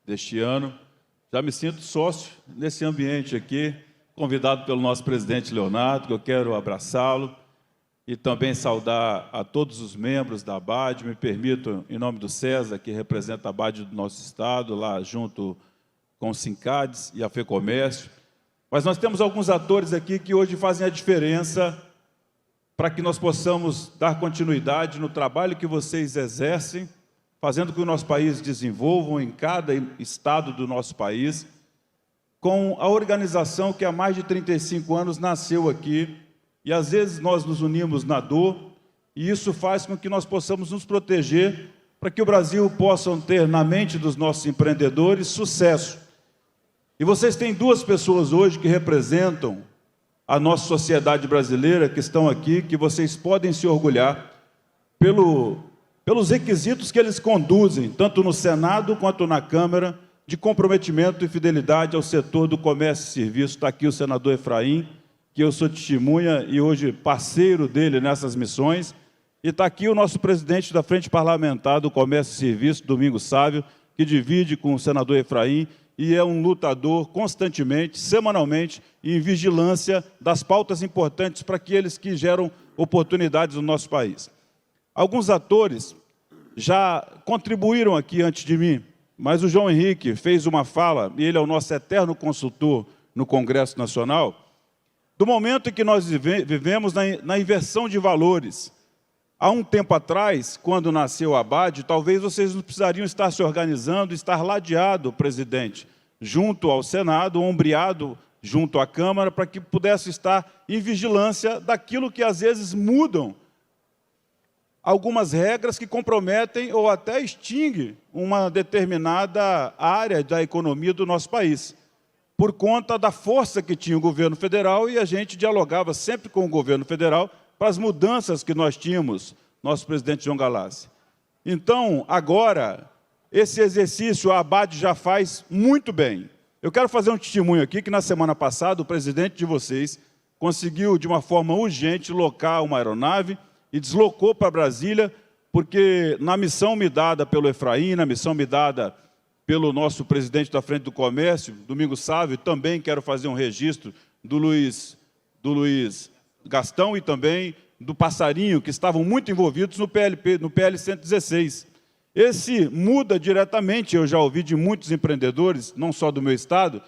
deste ano. Já me sinto sócio nesse ambiente aqui, convidado pelo nosso presidente Leonardo, que eu quero abraçá-lo e também saudar a todos os membros da ABAD. Me permito, em nome do César, que representa a ABAD do nosso estado, lá junto com o Sincades e a FEComércio. Mas nós temos alguns atores aqui que hoje fazem a diferença para que nós possamos dar continuidade no trabalho que vocês exercem, fazendo com que o nosso país desenvolva em cada estado do nosso país, com a organização que há mais de 35 anos nasceu aqui, e às vezes nós nos unimos na dor, e isso faz com que nós possamos nos proteger, para que o Brasil possa ter na mente dos nossos empreendedores sucesso. E vocês têm duas pessoas hoje que representam a nossa sociedade brasileira, que estão aqui, que vocês podem se orgulhar pelos requisitos que eles conduzem, tanto no Senado quanto na Câmara, de comprometimento e fidelidade ao setor do comércio e serviço. Está aqui o senador Efraim, que eu sou testemunha e hoje parceiro dele nessas missões. E está aqui o nosso presidente da Frente Parlamentar do Comércio e Serviço, Domingos Sávio, que divide com o senador Efraim, e é um lutador constantemente, semanalmente, em vigilância das pautas importantes para aqueles que geram oportunidades no nosso país. Alguns atores já contribuíram aqui antes de mim, mas o João Henrique fez uma fala, e ele é o nosso eterno consultor no Congresso Nacional, do momento em que nós vivemos na inversão de valores. Há um tempo atrás, quando nasceu o Abad, talvez vocês não precisariam estar se organizando, estar ladeado, presidente, junto ao Senado, ombreado junto à Câmara, para que pudesse estar em vigilância daquilo que às vezes mudam algumas regras que comprometem ou até extinguem uma determinada área da economia do nosso país, por conta da força que tinha o governo federal, e a gente dialogava sempre com o governo federal para as mudanças que nós tínhamos, nosso presidente João Galassi. Então, agora, esse exercício a Abad já faz muito bem. Eu quero fazer um testemunho aqui, que na semana passada o presidente de vocês conseguiu, de uma forma urgente, locar uma aeronave e deslocou para Brasília, porque na missão me dada pelo Efraim, na missão me dada pelo nosso presidente da Frente do Comércio, Domingos Sávio, também quero fazer um registro do Luiz Gastão e também do Passarinho, que estavam muito envolvidos no PL 116. Esse muda diretamente, eu já ouvi de muitos empreendedores, não só do meu estado,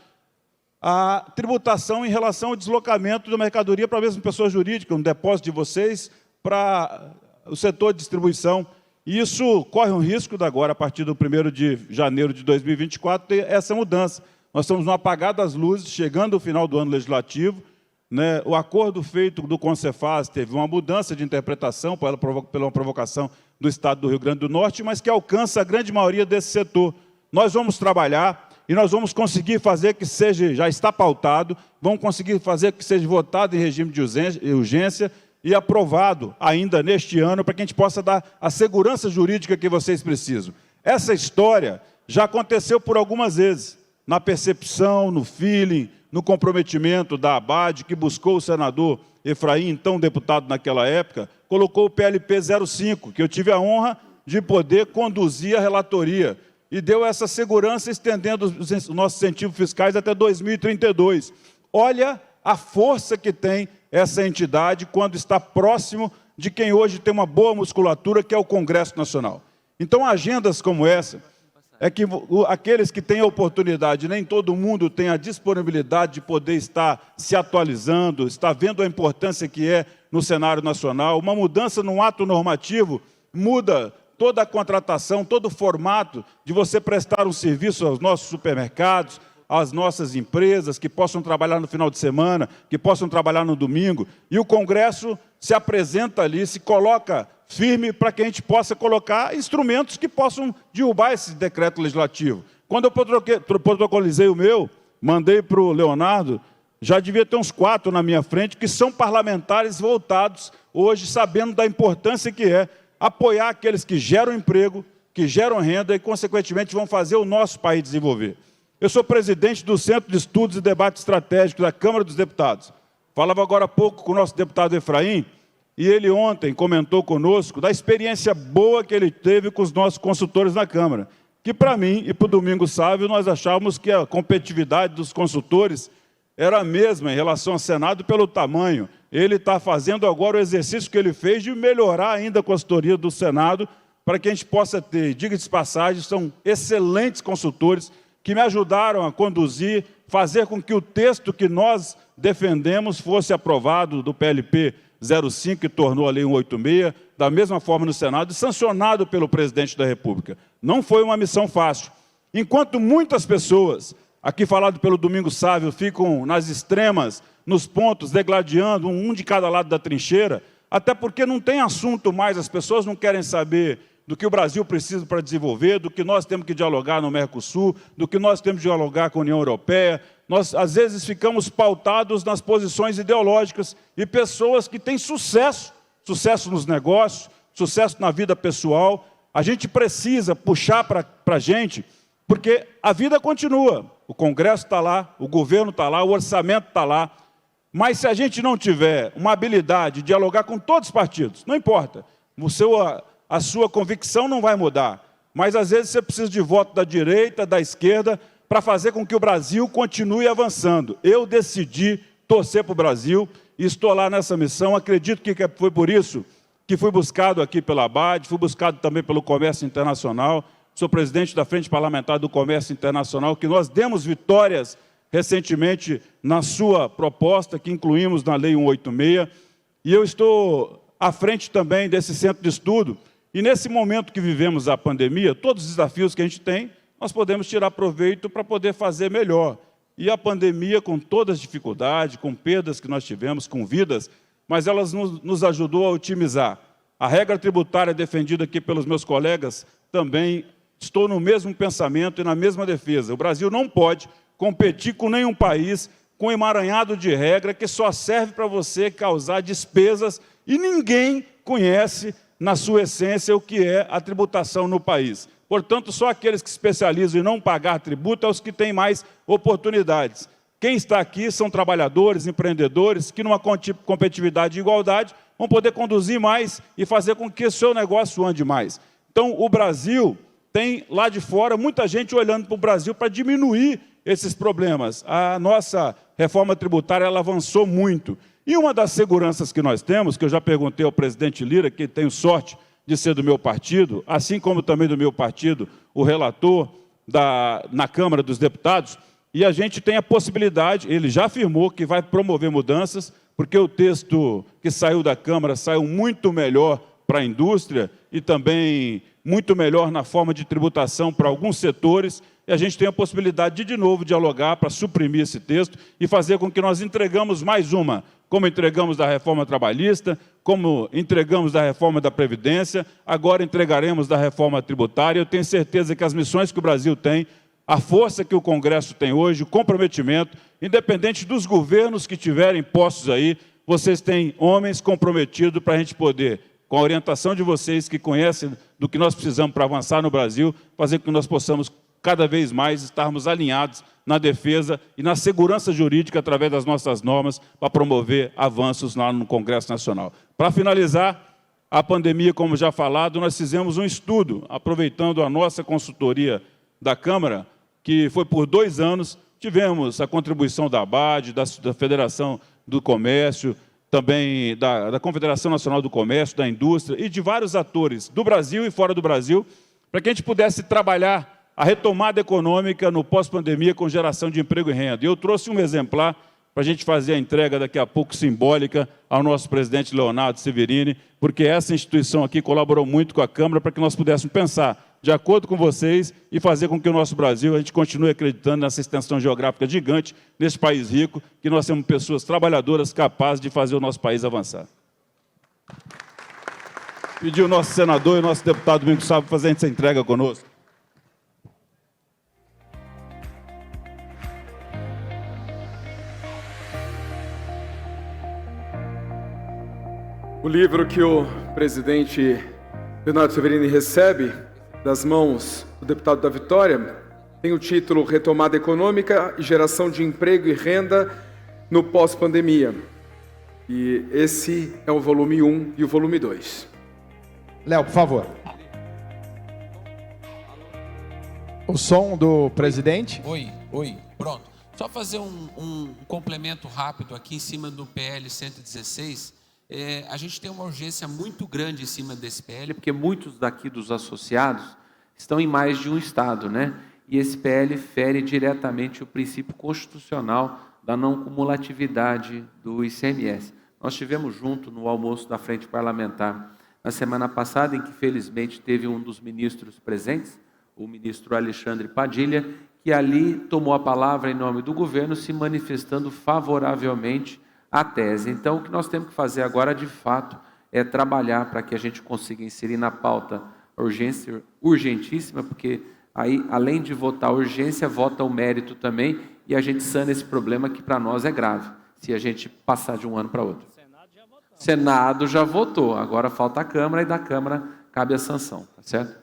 a tributação em relação ao deslocamento da mercadoria para a mesma pessoa jurídica, um depósito de vocês para o setor de distribuição. E isso corre um risco de agora, a partir do 1º de janeiro de 2024, ter essa mudança. Nós estamos no apagar das luzes, chegando ao final do ano legislativo, né? O acordo feito do Concefaz teve uma mudança de interpretação pela provocação do Estado do Rio Grande do Norte, mas que alcança a grande maioria desse setor. Nós vamos trabalhar e nós vamos conseguir fazer que seja, já está pautado, vamos conseguir fazer que seja votado em regime de urgência e aprovado ainda neste ano, para que a gente possa dar a segurança jurídica que vocês precisam. Essa história já aconteceu por algumas vezes, na percepção, no feeling, no comprometimento da Abad, que buscou o senador Efraim, então deputado naquela época, colocou o PLP 05, que eu tive a honra de poder conduzir a relatoria, e deu essa segurança, estendendo os nossos incentivos fiscais até 2032. Olha a força que tem essa entidade quando está próximo de quem hoje tem uma boa musculatura, que é o Congresso Nacional. Então, agendas como essa, é que aqueles que têm a oportunidade, nem todo mundo tem a disponibilidade de poder estar se atualizando, estar vendo a importância que é no cenário nacional. Uma mudança num ato normativo muda toda a contratação, todo o formato de você prestar um serviço aos nossos supermercados, às nossas empresas, que possam trabalhar no final de semana, que possam trabalhar no domingo. E o Congresso se apresenta ali, se coloca firme para que a gente possa colocar instrumentos que possam derrubar esse decreto legislativo. Quando eu protocolizei o meu, mandei para o Leonardo, já devia ter uns 4 na minha frente, que são parlamentares voltados, hoje, sabendo da importância que é apoiar aqueles que geram emprego, que geram renda e, consequentemente, vão fazer o nosso país desenvolver. Eu sou presidente do Centro de Estudos e Debate Estratégico da Câmara dos Deputados. Falava agora há pouco com o nosso deputado Efraim, e ele ontem comentou conosco da experiência boa que ele teve com os nossos consultores na Câmara, que para mim e para o Domingos Sávio nós achávamos que a competitividade dos consultores era a mesma em relação ao Senado pelo tamanho. Ele está fazendo agora o exercício que ele fez de melhorar ainda a consultoria do Senado para que a gente possa ter, diga de passagem, são excelentes consultores que me ajudaram a conduzir, fazer com que o texto que nós defendemos fosse aprovado do PLP 05, que tornou a Lei 186, da mesma forma no Senado, e sancionado pelo presidente da República. Não foi uma missão fácil. Enquanto muitas pessoas, aqui falado pelo Domingos Sávio, ficam nas extremas, nos pontos, degladiando, um de cada lado da trincheira, até porque não tem assunto mais, as pessoas não querem saber do que o Brasil precisa para desenvolver, do que nós temos que dialogar no Mercosul, do que nós temos que dialogar com a União Europeia. Nós, às vezes, ficamos pautados nas posições ideológicas e pessoas que têm sucesso nos negócios, sucesso na vida pessoal. A gente precisa puxar para a gente, porque a vida continua. O Congresso está lá, o governo está lá, o orçamento está lá. Mas se a gente não tiver uma habilidade de dialogar com todos os partidos, não importa, a sua convicção não vai mudar, mas às vezes você precisa de voto da direita, da esquerda, para fazer com que o Brasil continue avançando. Eu decidi torcer para o Brasil e estou lá nessa missão. Acredito que foi por isso que fui buscado aqui pela ABAD, fui buscado também pelo Comércio Internacional, sou presidente da Frente Parlamentar do Comércio Internacional, que nós demos vitórias recentemente na sua proposta, que incluímos na Lei 186, e eu estou à frente também desse centro de estudo. E nesse momento que vivemos a pandemia, todos os desafios que a gente tem, nós podemos tirar proveito para poder fazer melhor. E a pandemia, com todas as dificuldades, com perdas que nós tivemos, com vidas, mas ela nos ajudou a otimizar. A regra tributária defendida aqui pelos meus colegas, também estou no mesmo pensamento e na mesma defesa. O Brasil não pode competir com nenhum país com um emaranhado de regra que só serve para você causar despesas e ninguém conhece, na sua essência, o que é a tributação no país. Portanto, só aqueles que se especializam em não pagar tributo são os que têm mais oportunidades. Quem está aqui são trabalhadores, empreendedores, que numa competitividade e igualdade vão poder conduzir mais e fazer com que o seu negócio ande mais. Então, o Brasil tem, lá de fora, muita gente olhando para o Brasil para diminuir esses problemas. A nossa reforma tributária ela avançou muito. E uma das seguranças que nós temos, que eu já perguntei ao presidente Lira, que tenho sorte de ser do meu partido, assim como também do meu partido, o relator na Câmara dos Deputados, e a gente tem a possibilidade, ele já afirmou que vai promover mudanças, porque o texto que saiu da Câmara saiu muito melhor para a indústria e também muito melhor na forma de tributação para alguns setores, e a gente tem a possibilidade de novo, dialogar para suprimir esse texto e fazer com que nós entregamos mais uma, como entregamos da reforma trabalhista, como entregamos da reforma da Previdência, agora entregaremos da reforma tributária. Eu tenho certeza que as missões que o Brasil tem, a força que o Congresso tem hoje, o comprometimento, independente dos governos que tiverem postos aí, vocês têm homens comprometidos para a gente poder, com a orientação de vocês que conhecem do que nós precisamos para avançar no Brasil, fazer com que nós possamos cada vez mais estarmos alinhados na defesa e na segurança jurídica através das nossas normas para promover avanços lá no Congresso Nacional. Para finalizar, a pandemia, como já falado, nós fizemos um estudo, aproveitando a nossa consultoria da Câmara, que foi por 2 anos, tivemos a contribuição da ABAD, da Federação do Comércio, também da Confederação Nacional do Comércio, da Indústria e de vários atores do Brasil e fora do Brasil, para que a gente pudesse trabalhar a retomada econômica no pós-pandemia com geração de emprego e renda. E eu trouxe um exemplar para a gente fazer a entrega daqui a pouco simbólica ao nosso presidente Leonardo Severini, porque essa instituição aqui colaborou muito com a Câmara para que nós pudéssemos pensar de acordo com vocês e fazer com que o nosso Brasil, a gente continue acreditando nessa extensão geográfica gigante, nesse país rico, que nós temos pessoas trabalhadoras capazes de fazer o nosso país avançar. Pedir o nosso senador e o nosso deputado Domingos Sávio fazer essa entrega conosco. O livro que o presidente Leonardo Severini recebe das mãos do deputado da Vitória tem o título Retomada Econômica e Geração de Emprego e Renda no Pós-Pandemia. E esse é o volume 1 e o volume 2. Léo, por favor. O som do presidente. Oi, pronto. Só fazer um complemento rápido aqui em cima do PL 116. A gente tem uma urgência muito grande em cima desse PL, porque muitos daqui dos associados estão em mais de um estado, né? E esse PL fere diretamente o princípio constitucional da não cumulatividade do ICMS. Nós estivemos juntos no almoço da Frente Parlamentar na semana passada, em que felizmente teve um dos ministros presentes, o ministro Alexandre Padilha, que ali tomou a palavra em nome do governo, se manifestando favoravelmente à tese. Então, o que nós temos que fazer agora, de fato, é trabalhar para que a gente consiga inserir na pauta a urgência urgentíssima, porque aí, além de votar a urgência, vota o mérito também, e a gente sana esse problema que para nós é grave, se a gente passar de um ano para outro. Senado já votou, agora falta a Câmara, e da Câmara cabe a sanção, tá certo?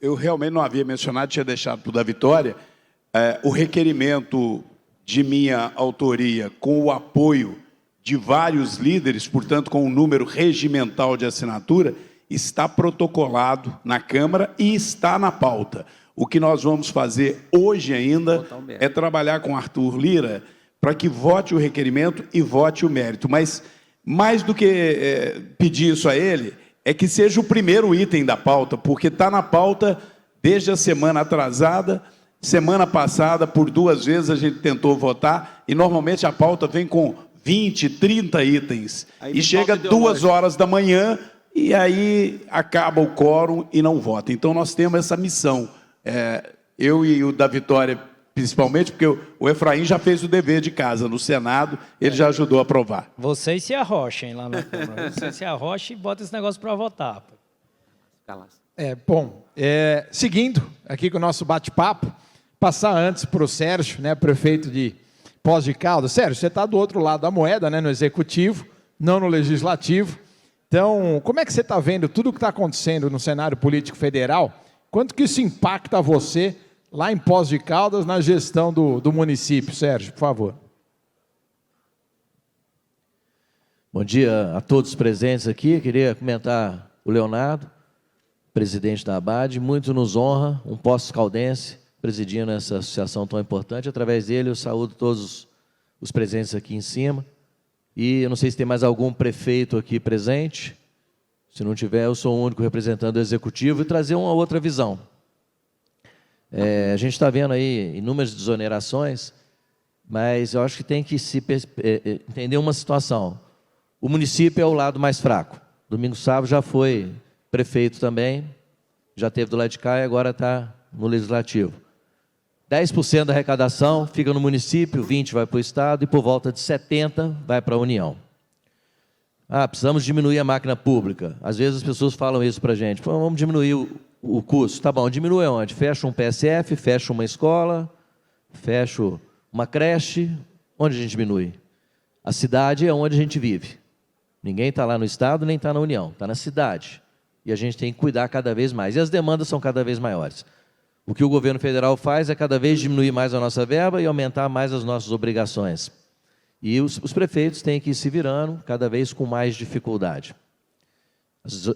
Eu realmente não havia mencionado, tinha deixado para o da Vitória, o requerimento de minha autoria, com o apoio de vários líderes, portanto, com um número regimental de assinatura, está protocolado na Câmara e está na pauta. O que nós vamos fazer hoje ainda é trabalhar com Arthur Lira para que vote o requerimento e vote o mérito. Mas, mais do que pedir isso a ele, é que seja o primeiro item da pauta, porque está na pauta desde a semana atrasada. Semana passada, por 2 vezes, a gente tentou votar e, normalmente, a pauta vem com 20, 30 itens. E chega 2 horas da manhã e aí acaba o quórum e não vota. Então, nós temos essa missão. Eu e o da Vitória, principalmente, porque o Efraim já fez o dever de casa no Senado, ele já ajudou a aprovar. Vocês se arrochem lá na Câmara. Vocês se arrochem e botem esse negócio para votar. Seguindo aqui com o nosso bate-papo, passar antes para o Sérgio, né, prefeito de Poços de Caldas. Sérgio, você está do outro lado da moeda, né, no Executivo, não no Legislativo. Então, como é que você está vendo tudo o que está acontecendo no cenário político federal? Quanto que isso impacta você lá em Poços de Caldas, na gestão do município? Sérgio, por favor. Bom dia a todos presentes aqui. Queria comentar o Leonardo, presidente da ABAD. Muito nos honra um Poços Caldense presidindo essa associação tão importante. Através dele, eu saúdo todos os presentes aqui em cima. E eu não sei se tem mais algum prefeito aqui presente. Se não tiver, eu sou o único representando o Executivo e trazer uma outra visão. A gente está vendo aí inúmeras desonerações, mas eu acho que tem que se entender uma situação. O município é o lado mais fraco. Domingos Sávio já foi prefeito também, já teve do lado de cá e agora está no Legislativo. 10% da arrecadação fica no município, 20% vai para o Estado e por volta de 70% vai para a União. Precisamos diminuir a máquina pública. Às vezes as pessoas falam isso para a gente. Vamos diminuir o custo. Tá bom, diminui onde? Fecha um PSF, fecha uma escola, fecha uma creche. Onde a gente diminui? A cidade é onde a gente vive. Ninguém está lá no Estado, nem está na União. Está na cidade. E a gente tem que cuidar cada vez mais. E as demandas são cada vez maiores. O que o governo federal faz é cada vez diminuir mais a nossa verba e aumentar mais as nossas obrigações. E os prefeitos têm que ir se virando cada vez com mais dificuldade.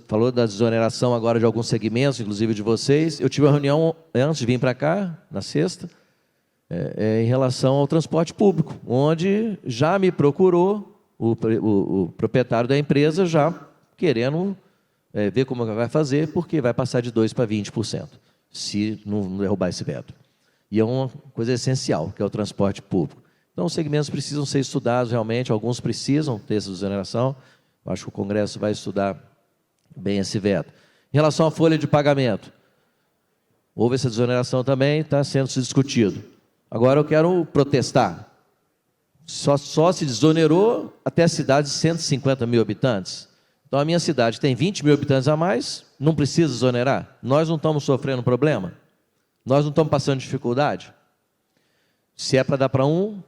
Falou da desoneração agora de alguns segmentos, inclusive de vocês. Eu tive uma reunião antes de vir para cá, na sexta, em relação ao transporte público, onde já me procurou o proprietário da empresa já querendo ver como vai fazer, porque vai passar de 2% para 20%, se não derrubar esse veto. E é uma coisa essencial, que é o transporte público. Então, os segmentos precisam ser estudados realmente, alguns precisam ter essa desoneração. Eu acho que o Congresso vai estudar bem esse veto. Em relação à folha de pagamento, houve essa desoneração também, está sendo discutido. Agora eu quero protestar. Só se desonerou até a cidade de 150 mil habitantes. Então, a minha cidade tem 20 mil habitantes a mais, não precisa desonerar? Nós não estamos sofrendo problema? Nós não estamos passando dificuldade? Se é para dar para um,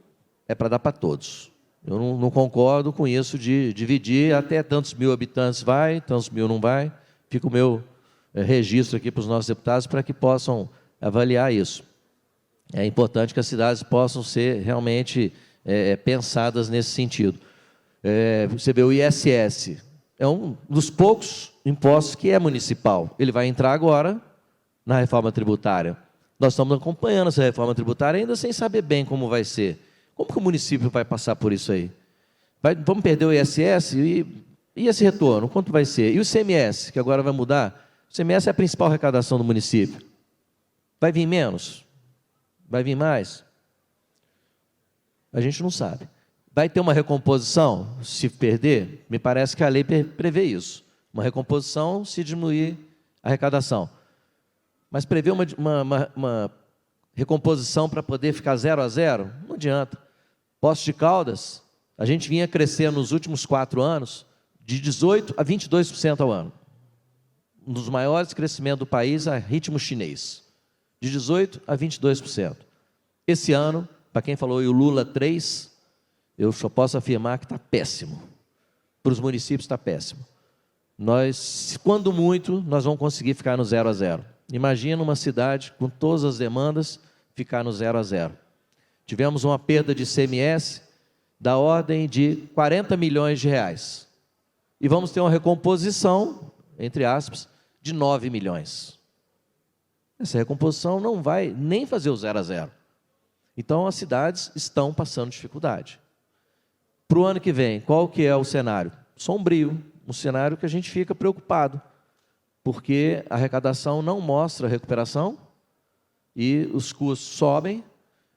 é para dar para todos. Eu não concordo com isso de dividir, até tantos mil habitantes vai, tantos mil não vai. Fica o meu registro aqui para os nossos deputados para que possam avaliar isso. É importante que as cidades possam ser realmente pensadas nesse sentido. Você vê o ISS, é um dos poucos impostos que é municipal. Ele vai entrar agora na reforma tributária. Nós estamos acompanhando essa reforma tributária ainda sem saber bem como vai ser. Como que o município vai passar por isso aí? Vamos perder o ISS e esse retorno, quanto vai ser? E o ICMS, que agora vai mudar? O ICMS é a principal arrecadação do município. Vai vir menos? Vai vir mais? A gente não sabe. Vai ter uma recomposição se perder? Me parece que a lei prevê isso. Uma recomposição se diminuir a arrecadação. Mas prever uma recomposição para poder ficar 0 a 0? Não adianta. Poços de Caldas, a gente vinha crescendo nos últimos 4 anos de 18% a 22% ao ano. Um dos maiores crescimentos do país a ritmo chinês. De 18% a 22%. Esse ano, para quem falou o Lula 3, eu só posso afirmar que está péssimo. Para os municípios está péssimo. Nós, quando muito, nós vamos conseguir ficar no 0 a 0. Imagina uma cidade com todas as demandas ficar no 0 a 0. Tivemos uma perda de ICMS da ordem de 40 milhões de reais. E vamos ter uma recomposição entre aspas, de 9 milhões. Essa recomposição não vai nem fazer o 0 a 0. Então, as cidades estão passando dificuldade. Para o ano que vem, qual que é o cenário? Sombrio, um cenário que a gente fica preocupado, porque a arrecadação não mostra recuperação e os custos sobem.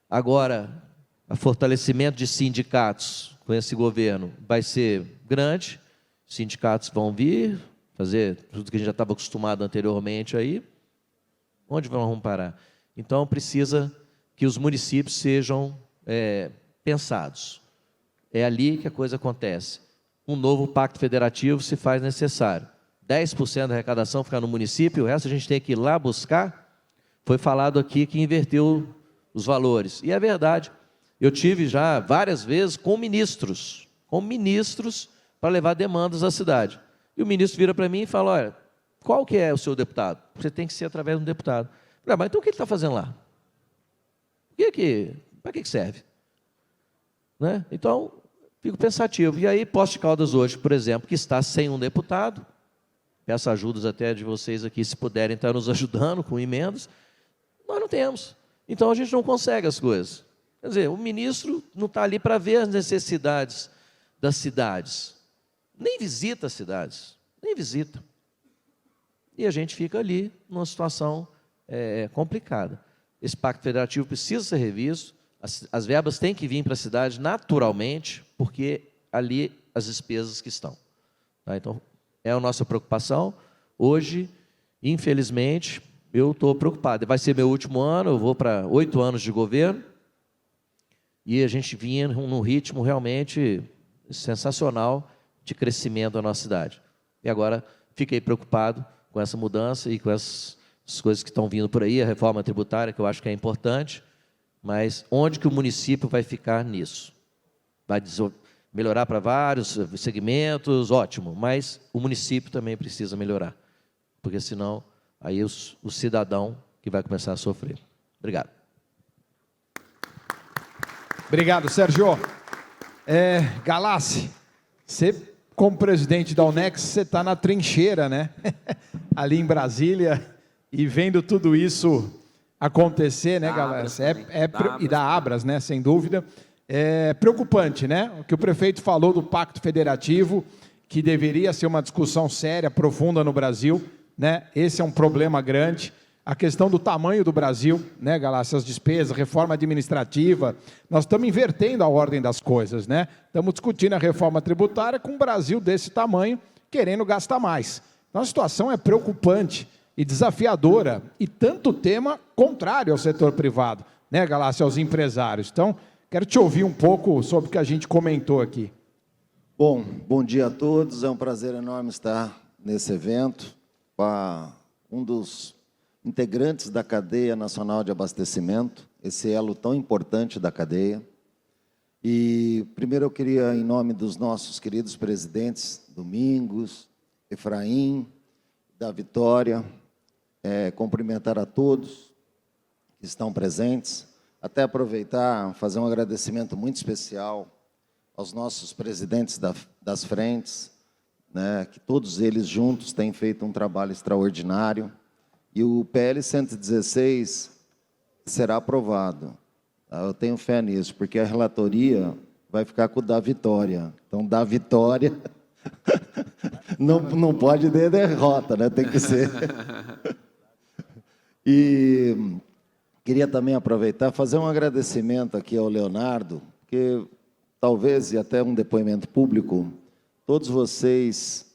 Agora, o fortalecimento de sindicatos com esse governo vai ser grande, os sindicatos vão vir fazer tudo que a gente já estava acostumado anteriormente aí. Onde vamos parar? Então, precisa que os municípios sejam pensados. É ali que a coisa acontece. Um novo pacto federativo se faz necessário. 10% da arrecadação ficar no município, o resto a gente tem que ir lá buscar. Foi falado aqui que inverteu os valores. E é verdade. Eu tive já várias vezes com ministros para levar demandas à cidade. E o ministro vira para mim e fala, olha, qual que é o seu deputado? Você tem que ser através de um deputado. Eu falei, mas então o que ele está fazendo lá? Para que serve? Né? Então, fico pensativo. E aí, Poços de Caldas hoje, por exemplo, que está sem um deputado, peço ajudas até de vocês aqui, se puderem estar nos ajudando com emendas, nós não temos. Então, a gente não consegue as coisas. Quer dizer, o ministro não está ali para ver as necessidades das cidades. Nem visita as cidades, nem visita. E a gente fica ali numa situação complicada. Esse pacto federativo precisa ser revisto, as verbas têm que vir para a cidade naturalmente, porque ali as despesas que estão. Tá? Então, é a nossa preocupação. Hoje, infelizmente, eu estou preocupado. Vai ser meu último ano, eu vou para 8 anos de governo, e a gente vinha num ritmo realmente sensacional de crescimento da nossa cidade. E agora fiquei preocupado com essa mudança e com essas coisas que estão vindo por aí, a reforma tributária, que eu acho que é importante, mas onde que o município vai ficar nisso? Vai melhorar para vários segmentos, ótimo, mas o município também precisa melhorar, porque senão aí o cidadão que vai começar a sofrer. Obrigado. Obrigado, Sérgio. Galassi, você, como presidente da Unex, você está na trincheira, né? Ali em Brasília, e vendo tudo isso acontecer, né, Galassi? E da Abras, né, sem dúvida. É preocupante, né? O que o prefeito falou do Pacto Federativo, que deveria ser uma discussão séria, profunda no Brasil, né? Esse é um problema grande. A questão do tamanho do Brasil, né, Galassi, as despesas, reforma administrativa, nós estamos invertendo a ordem das coisas, né? Estamos discutindo a reforma tributária com um Brasil desse tamanho, querendo gastar mais. Então a situação é preocupante e desafiadora, e tanto tema contrário ao setor privado, né, Galassi, aos empresários. Então, quero te ouvir um pouco sobre o que a gente comentou aqui. Bom dia a todos, é um prazer enorme estar nesse evento com um dos integrantes da cadeia nacional de abastecimento, esse elo tão importante da cadeia. E primeiro eu queria, em nome dos nossos queridos presidentes, Domingos, Efraim, da Vitória, cumprimentar a todos que estão presentes, até aproveitar, fazer um agradecimento muito especial aos nossos presidentes das frentes, né, que todos eles juntos têm feito um trabalho extraordinário. E o PL 116 será aprovado. Eu tenho fé nisso, porque a relatoria vai ficar com o da Vitória. Então, da Vitória não pode ter derrota, né? Tem que ser. E queria também aproveitar, fazer um agradecimento aqui ao Leonardo, porque talvez, e até um depoimento público, todos vocês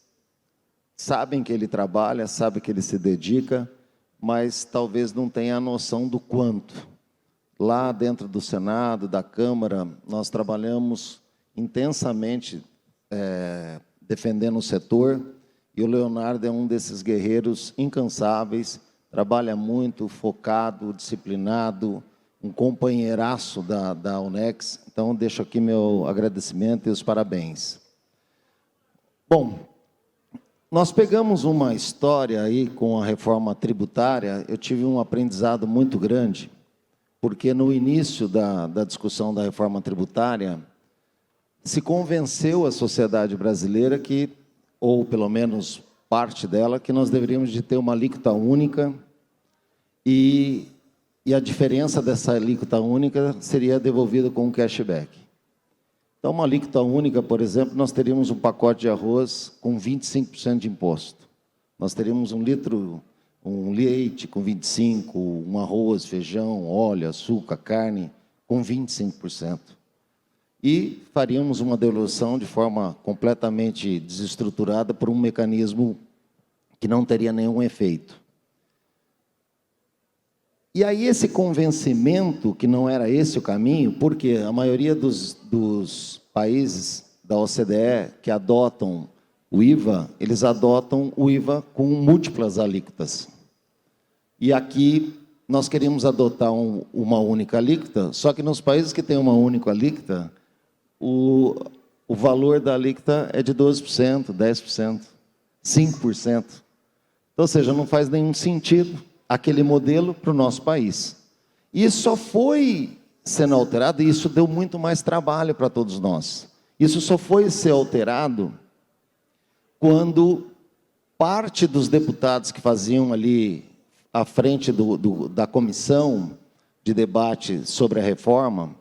sabem que ele trabalha, sabem que ele se dedica, mas talvez não tenha a noção do quanto. Lá dentro do Senado, da Câmara, nós trabalhamos intensamente defendendo o setor, e o Leonardo é um desses guerreiros incansáveis, trabalha muito, focado, disciplinado, um companheiraço da Unex. Então, deixo aqui meu agradecimento e os parabéns. Bom, nós pegamos uma história aí com a reforma tributária, eu tive um aprendizado muito grande, porque no início da discussão da reforma tributária, se convenceu a sociedade brasileira que, ou pelo menos parte dela, que nós deveríamos de ter uma alíquota única e a diferença dessa alíquota única seria devolvida com um cashback. Então, uma alíquota única, por exemplo, nós teríamos um pacote de arroz com 25% de imposto. Nós teríamos um leite com 25%, um arroz, feijão, óleo, açúcar, carne com 25%. E faríamos uma devolução de forma completamente desestruturada por um mecanismo que não teria nenhum efeito. E aí esse convencimento que não era esse o caminho, porque a maioria dos países da OCDE que adotam o IVA, eles adotam o IVA com múltiplas alíquotas. E aqui nós queríamos adotar uma única alíquota, só que nos países que têm uma única alíquota, o valor da alíquota é de 12%, 10%, 5%. Então, ou seja, não faz nenhum sentido aquele modelo para o nosso país. E isso só foi sendo alterado, e isso deu muito mais trabalho para todos nós. Isso só foi ser alterado quando parte dos deputados que faziam ali à frente da comissão de debate sobre a reforma,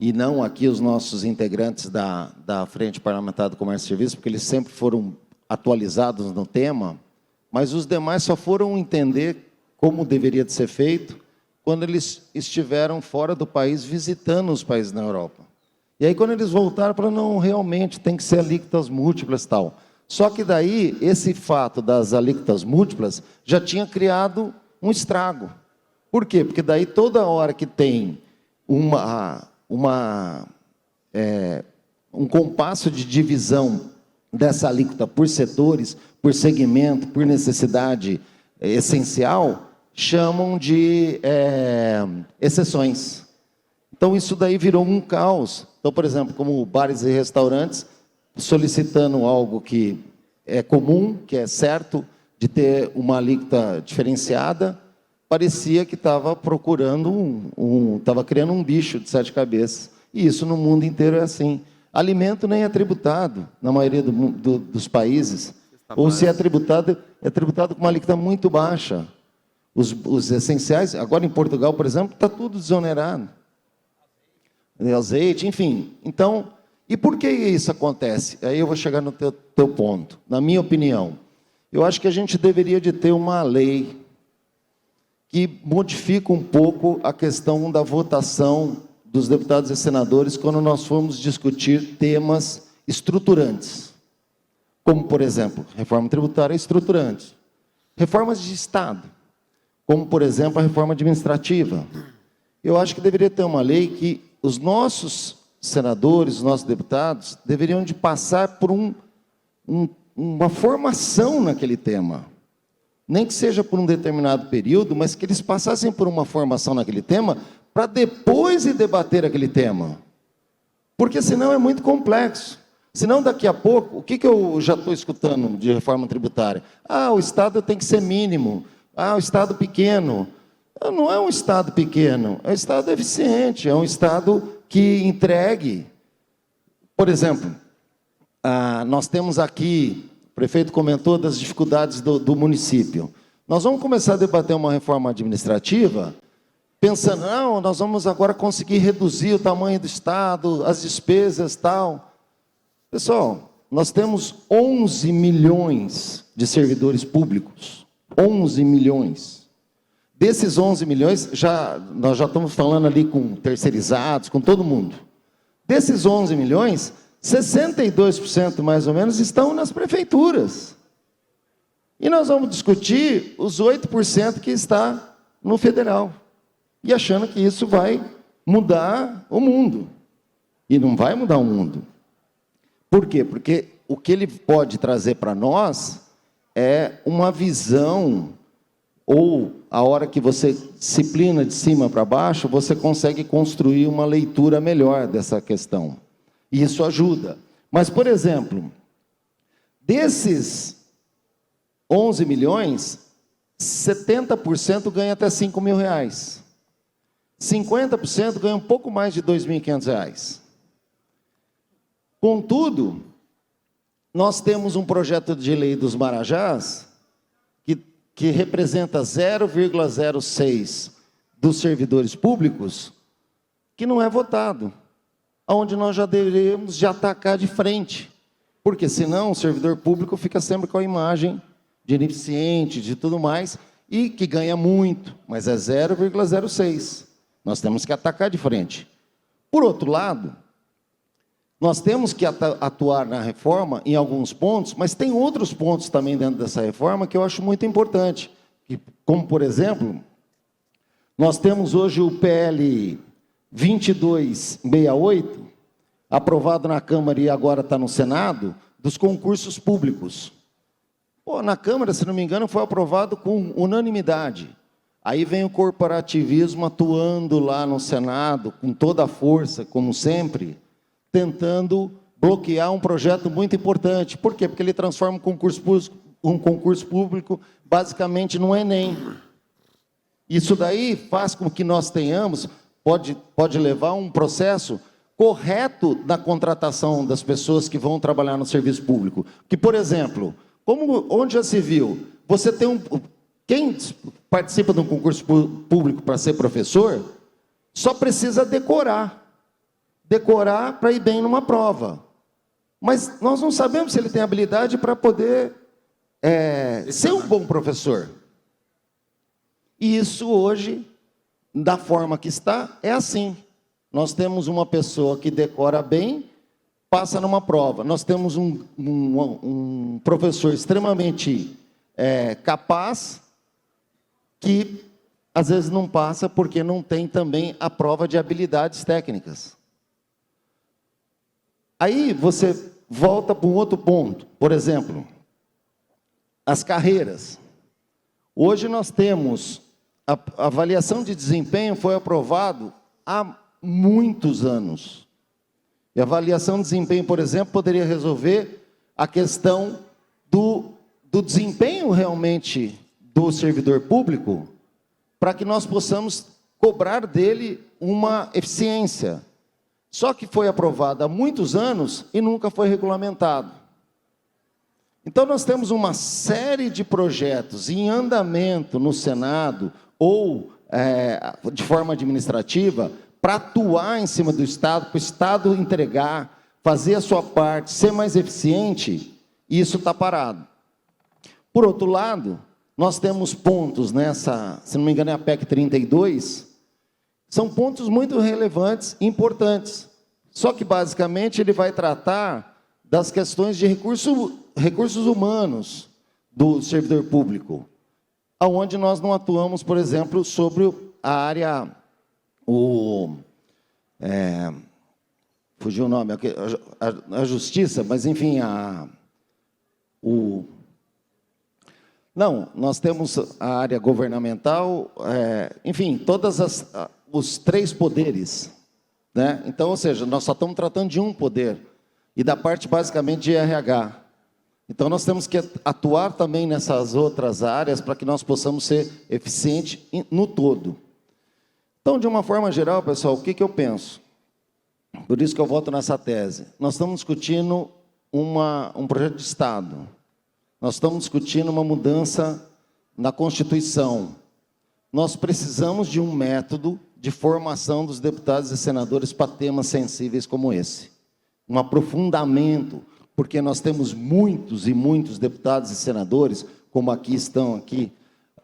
e não aqui os nossos integrantes da Frente Parlamentar do Comércio e Serviços, porque eles sempre foram atualizados no tema, mas os demais só foram entender como deveria de ser feito quando eles estiveram fora do país, visitando os países na Europa. E aí, quando eles voltaram, falaram, não, realmente, tem que ser alíquotas múltiplas e tal. Só que daí, esse fato das alíquotas múltiplas já tinha criado um estrago. Por quê? Porque daí, toda hora que tem um compasso de divisão dessa alíquota por setores, por segmento, por necessidade essencial, chamam de exceções. Então, isso daí virou um caos. Então, por exemplo, como bares e restaurantes, solicitando algo que é comum, que é certo, de ter uma alíquota diferenciada, parecia que estava procurando estava criando um bicho de 7 cabeças. E isso no mundo inteiro é assim. Alimento nem é tributado, na maioria dos países. Ou se é tributado com uma alíquota muito baixa. Os essenciais, agora em Portugal, por exemplo, está tudo desonerado. Azeite, enfim. Então, e por que isso acontece? Aí eu vou chegar no teu ponto. Na minha opinião, eu acho que a gente deveria de ter uma lei que modifica um pouco a questão da votação dos deputados e senadores quando nós formos discutir temas estruturantes. Como, por exemplo, reforma tributária estruturante. Reformas de Estado, como, por exemplo, a reforma administrativa. Eu acho que deveria ter uma lei que os nossos senadores, os nossos deputados, deveriam de passar por uma formação naquele tema. Nem que seja por um determinado período, mas que eles passassem por uma formação naquele tema para depois ir debater aquele tema. Porque senão é muito complexo. Senão, daqui a pouco, o que eu já estou escutando de reforma tributária? O Estado tem que ser mínimo. O Estado pequeno. Não é um Estado pequeno, é um Estado eficiente, é um Estado que entregue. Por exemplo, nós temos aqui, o prefeito comentou das dificuldades do município. Nós vamos começar a debater uma reforma administrativa, pensando, não, nós vamos agora conseguir reduzir o tamanho do Estado, as despesas e tal. Pessoal, nós temos 11 milhões de servidores públicos. 11 milhões. Desses 11 milhões, nós já estamos falando ali com terceirizados, com todo mundo. Desses 11 milhões, 62% mais ou menos estão nas prefeituras. E nós vamos discutir os 8% que está no federal. E achando que isso vai mudar o mundo. E não vai mudar o mundo. Por quê? Porque o que ele pode trazer para nós é uma visão, ou a hora que você disciplina de cima para baixo, você consegue construir uma leitura melhor dessa questão. E isso ajuda. Mas, por exemplo, desses 11 milhões, 70% ganha até R$ 5.000. 50% ganha um pouco mais de R$ 2.500. Contudo, nós temos um projeto de lei dos Marajás que representa 0,06 dos servidores públicos, que não é votado, onde nós já deveríamos já atacar de frente, porque senão o servidor público fica sempre com a imagem de ineficiente, de tudo mais, e que ganha muito, mas é 0,06. Nós temos que atacar de frente. Por outro lado, nós temos que atuar na reforma em alguns pontos, mas tem outros pontos também dentro dessa reforma que eu acho muito importante, como, por exemplo, nós temos hoje o PL 2268, aprovado na Câmara e agora está no Senado, dos concursos públicos. Pô, na Câmara, se não me engano, foi aprovado com unanimidade. Aí vem o corporativismo atuando lá no Senado, com toda a força, como sempre, tentando bloquear um projeto muito importante. Por quê? Porque ele transforma um concurso público basicamente num Enem. Isso daí faz com que nós tenhamos, pode levar a um processo correto da contratação das pessoas que vão trabalhar no serviço público. Que, por exemplo, onde já se viu, você tem quem participa de um concurso público para ser professor, só precisa decorar para ir bem numa prova. Mas nós não sabemos se ele tem habilidade para poder ser um bom professor. E isso hoje, da forma que está, é assim. Nós temos uma pessoa que decora bem, passa numa prova. Nós temos um professor extremamente capaz, que às vezes não passa porque não tem também a prova de habilidades técnicas. Aí você volta para um outro ponto. Por exemplo, as carreiras. Hoje nós temos a avaliação de desempenho foi aprovado há muitos anos. E a avaliação de desempenho, por exemplo, poderia resolver a questão do desempenho realmente do servidor público, para que nós possamos cobrar dele uma eficiência. Só que foi aprovado há muitos anos e nunca foi regulamentado. Então nós temos uma série de projetos em andamento no Senado ou de forma administrativa para atuar em cima do Estado, para o Estado entregar, fazer a sua parte, ser mais eficiente, e isso está parado. Por outro lado, nós temos pontos nessa, se não me engano é a PEC 32, são pontos muito relevantes e importantes. Só que, basicamente, ele vai tratar das questões de recursos humanos do servidor público, onde nós não atuamos, por exemplo, sobre a área, fugiu o nome, a justiça, mas, enfim, não, nós temos a área governamental, enfim, os três poderes, né? Então, ou seja, nós só estamos tratando de um poder, e da parte, basicamente, de RH. Então, nós temos que atuar também nessas outras áreas para que nós possamos ser eficientes no todo. Então, de uma forma geral, pessoal, o que eu penso? Por isso que eu voto nessa tese. Nós estamos discutindo um projeto de Estado. Nós estamos discutindo uma mudança na Constituição. Nós precisamos de um método de formação dos deputados e senadores para temas sensíveis como esse. Um aprofundamento, porque nós temos muitos e muitos deputados e senadores, como estão aqui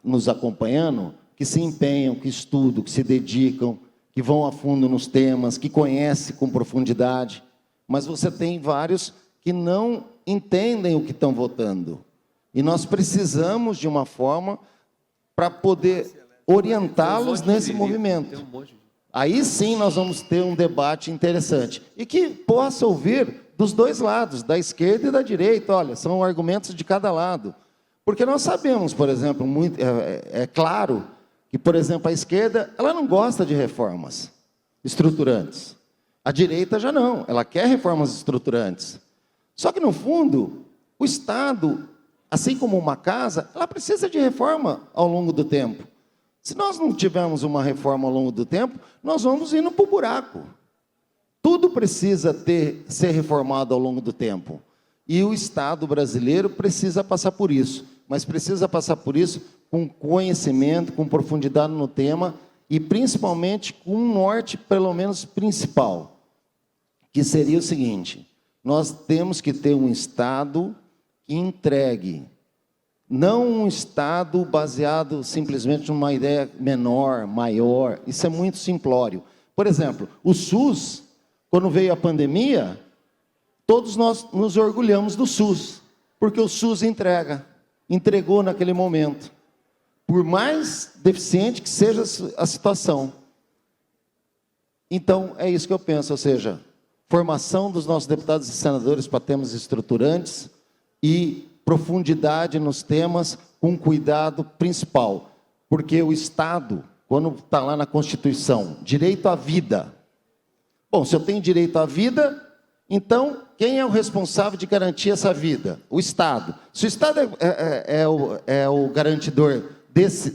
nos acompanhando, que se empenham, que estudam, que se dedicam, que vão a fundo nos temas, que conhecem com profundidade, mas você tem vários que não entendem o que estão votando. E nós precisamos de uma forma para poder orientá-los nesse movimento. Aí sim nós vamos ter um debate interessante. E que possa ouvir dos dois lados, da esquerda e da direita. Olha, são argumentos de cada lado. Porque nós sabemos, por exemplo, é claro que, por exemplo, a esquerda ela não gosta de reformas estruturantes. A direita já não, ela quer reformas estruturantes. Só que, no fundo, o Estado, assim como uma casa, ela precisa de reforma ao longo do tempo. Se nós não tivermos uma reforma ao longo do tempo, nós vamos indo para o buraco. Tudo precisa ser reformado ao longo do tempo. E o Estado brasileiro precisa passar por isso, mas precisa passar por isso com conhecimento, com profundidade no tema e principalmente com um norte, pelo menos principal, que seria o seguinte: nós temos que ter um Estado que entregue, não um Estado baseado simplesmente numa ideia menor, maior. Isso é muito simplório. Por exemplo, o SUS, quando veio a pandemia, todos nós nos orgulhamos do SUS, porque o SUS entregou naquele momento, por mais deficiente que seja a situação. Então, é isso que eu penso, ou seja, formação dos nossos deputados e senadores para temas estruturantes e profundidade nos temas com cuidado principal, porque o Estado, quando está lá na Constituição, direito à vida. Bom, se eu tenho direito à vida, então quem é o responsável de garantir essa vida? O Estado. Se o Estado é o garantidor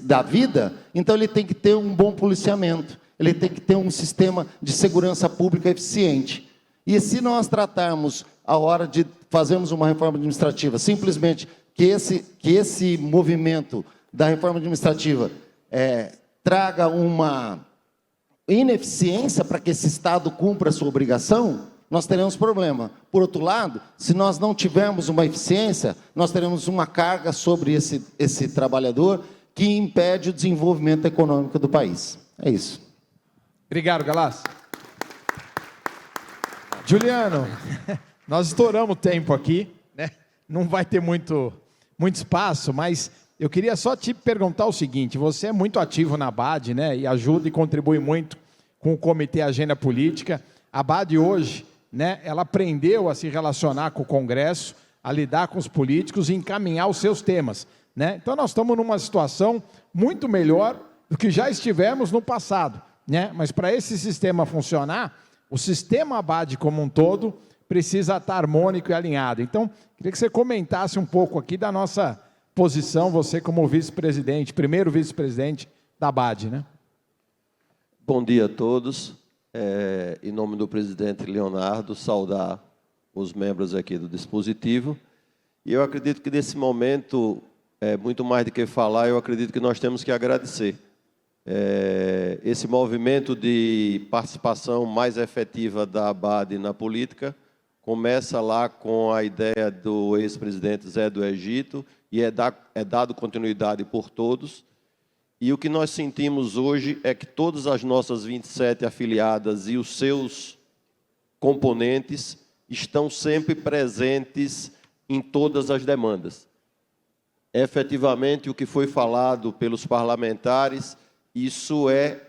da vida, então ele tem que ter um bom policiamento, ele tem que ter um sistema de segurança pública eficiente. E se nós tratarmos, a hora de fazermos uma reforma administrativa, simplesmente que esse movimento da reforma administrativa traga uma ineficiência para que esse Estado cumpra a sua obrigação, nós teremos problema. Por outro lado, se nós não tivermos uma eficiência, nós teremos uma carga sobre esse trabalhador que impede o desenvolvimento econômico do país. É isso. Obrigado, Galás. Juliano, nós estouramos o tempo aqui, né? Não vai ter muito espaço, mas eu queria só te perguntar o seguinte: você é muito ativo na ABAD, né? E ajuda e contribui muito com o Comitê Agenda Política. A ABAD hoje, né? Ela aprendeu a se relacionar com o Congresso, a lidar com os políticos e encaminhar os seus temas, né? Então nós estamos numa situação muito melhor do que já estivemos no passado, né? Mas para esse sistema funcionar, o sistema ABAD como um todo precisa estar harmônico e alinhado. Então, queria que você comentasse um pouco aqui da nossa posição, você como vice-presidente, primeiro vice-presidente da ABAD, né? Bom dia a todos. Em nome do presidente Leonardo, saudar os membros aqui do dispositivo. E eu acredito que nesse momento, muito mais do que falar, eu acredito que nós temos que agradecer. Esse movimento de participação mais efetiva da ABAD na política começa lá com a ideia do ex-presidente Zé do Egito e é dado continuidade por todos. E o que nós sentimos hoje é que todas as nossas 27 afiliadas e os seus componentes estão sempre presentes em todas as demandas. Efetivamente, o que foi falado pelos parlamentares, isso é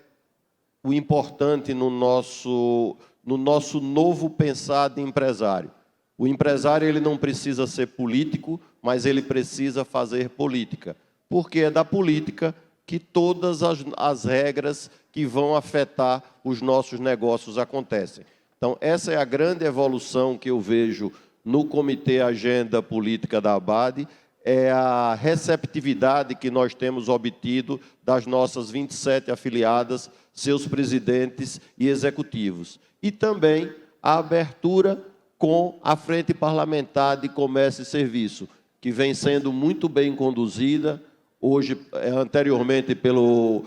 o importante no nosso novo pensar de empresário. O empresário ele não precisa ser político, mas ele precisa fazer política, porque é da política que todas as regras que vão afetar os nossos negócios acontecem. Então, essa é a grande evolução que eu vejo no Comitê Agenda Política da ABAD, é a receptividade que nós temos obtido das nossas 27 afiliadas, seus presidentes e executivos. E também a abertura com a Frente Parlamentar de Comércio e Serviço, que vem sendo muito bem conduzida, hoje, anteriormente pelo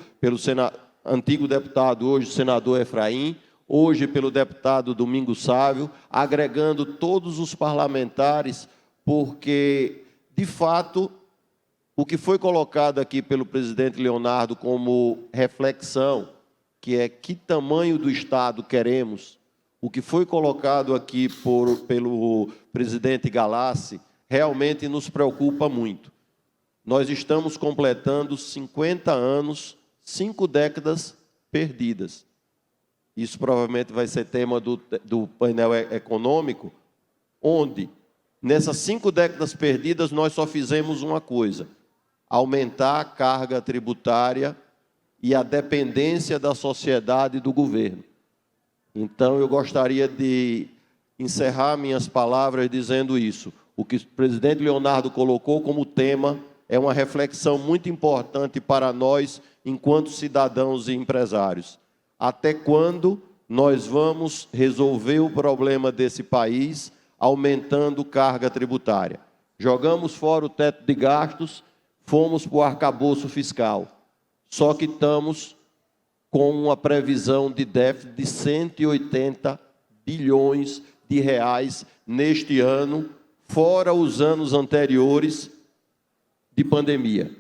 antigo deputado, hoje senador Efraim, hoje pelo deputado Domingos Sávio, agregando todos os parlamentares, porque, de fato, o que foi colocado aqui pelo presidente Leonardo como reflexão, que é que tamanho do Estado queremos, o que foi colocado aqui pelo presidente Galassi, realmente nos preocupa muito. Nós estamos completando 50 anos, 5 décadas perdidas. Isso provavelmente vai ser tema do painel econômico, onde, nessas 5 décadas perdidas, nós só fizemos uma coisa: aumentar a carga tributária e a dependência da sociedade e do governo. Então, eu gostaria de encerrar minhas palavras dizendo isso. O que o presidente Leonardo colocou como tema é uma reflexão muito importante para nós, enquanto cidadãos e empresários. Até quando nós vamos resolver o problema desse país aumentando carga tributária. Jogamos fora o teto de gastos, fomos para o arcabouço fiscal. Só que estamos com uma previsão de déficit de 180 bilhões de reais neste ano, fora os anos anteriores de pandemia.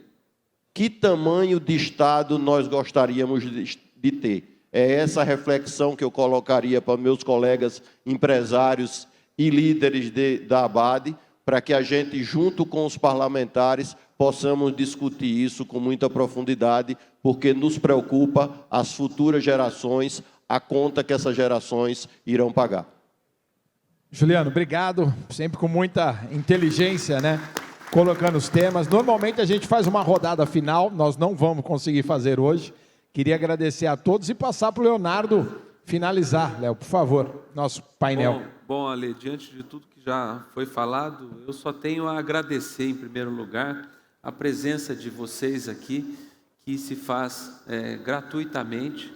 Que tamanho de Estado nós gostaríamos de ter? É essa reflexão que eu colocaria para meus colegas empresários e líderes da ABAD, para que a gente, junto com os parlamentares, possamos discutir isso com muita profundidade, porque nos preocupa as futuras gerações, a conta que essas gerações irão pagar. Juliano, obrigado, sempre com muita inteligência, né? Colocando os temas. Normalmente a gente faz uma rodada final, nós não vamos conseguir fazer hoje. Queria agradecer a todos e passar para o Leonardo finalizar. Léo, por favor, nosso painel. Bom, Ale, diante de tudo que já foi falado, eu só tenho a agradecer, em primeiro lugar, a presença de vocês aqui, que se faz gratuitamente,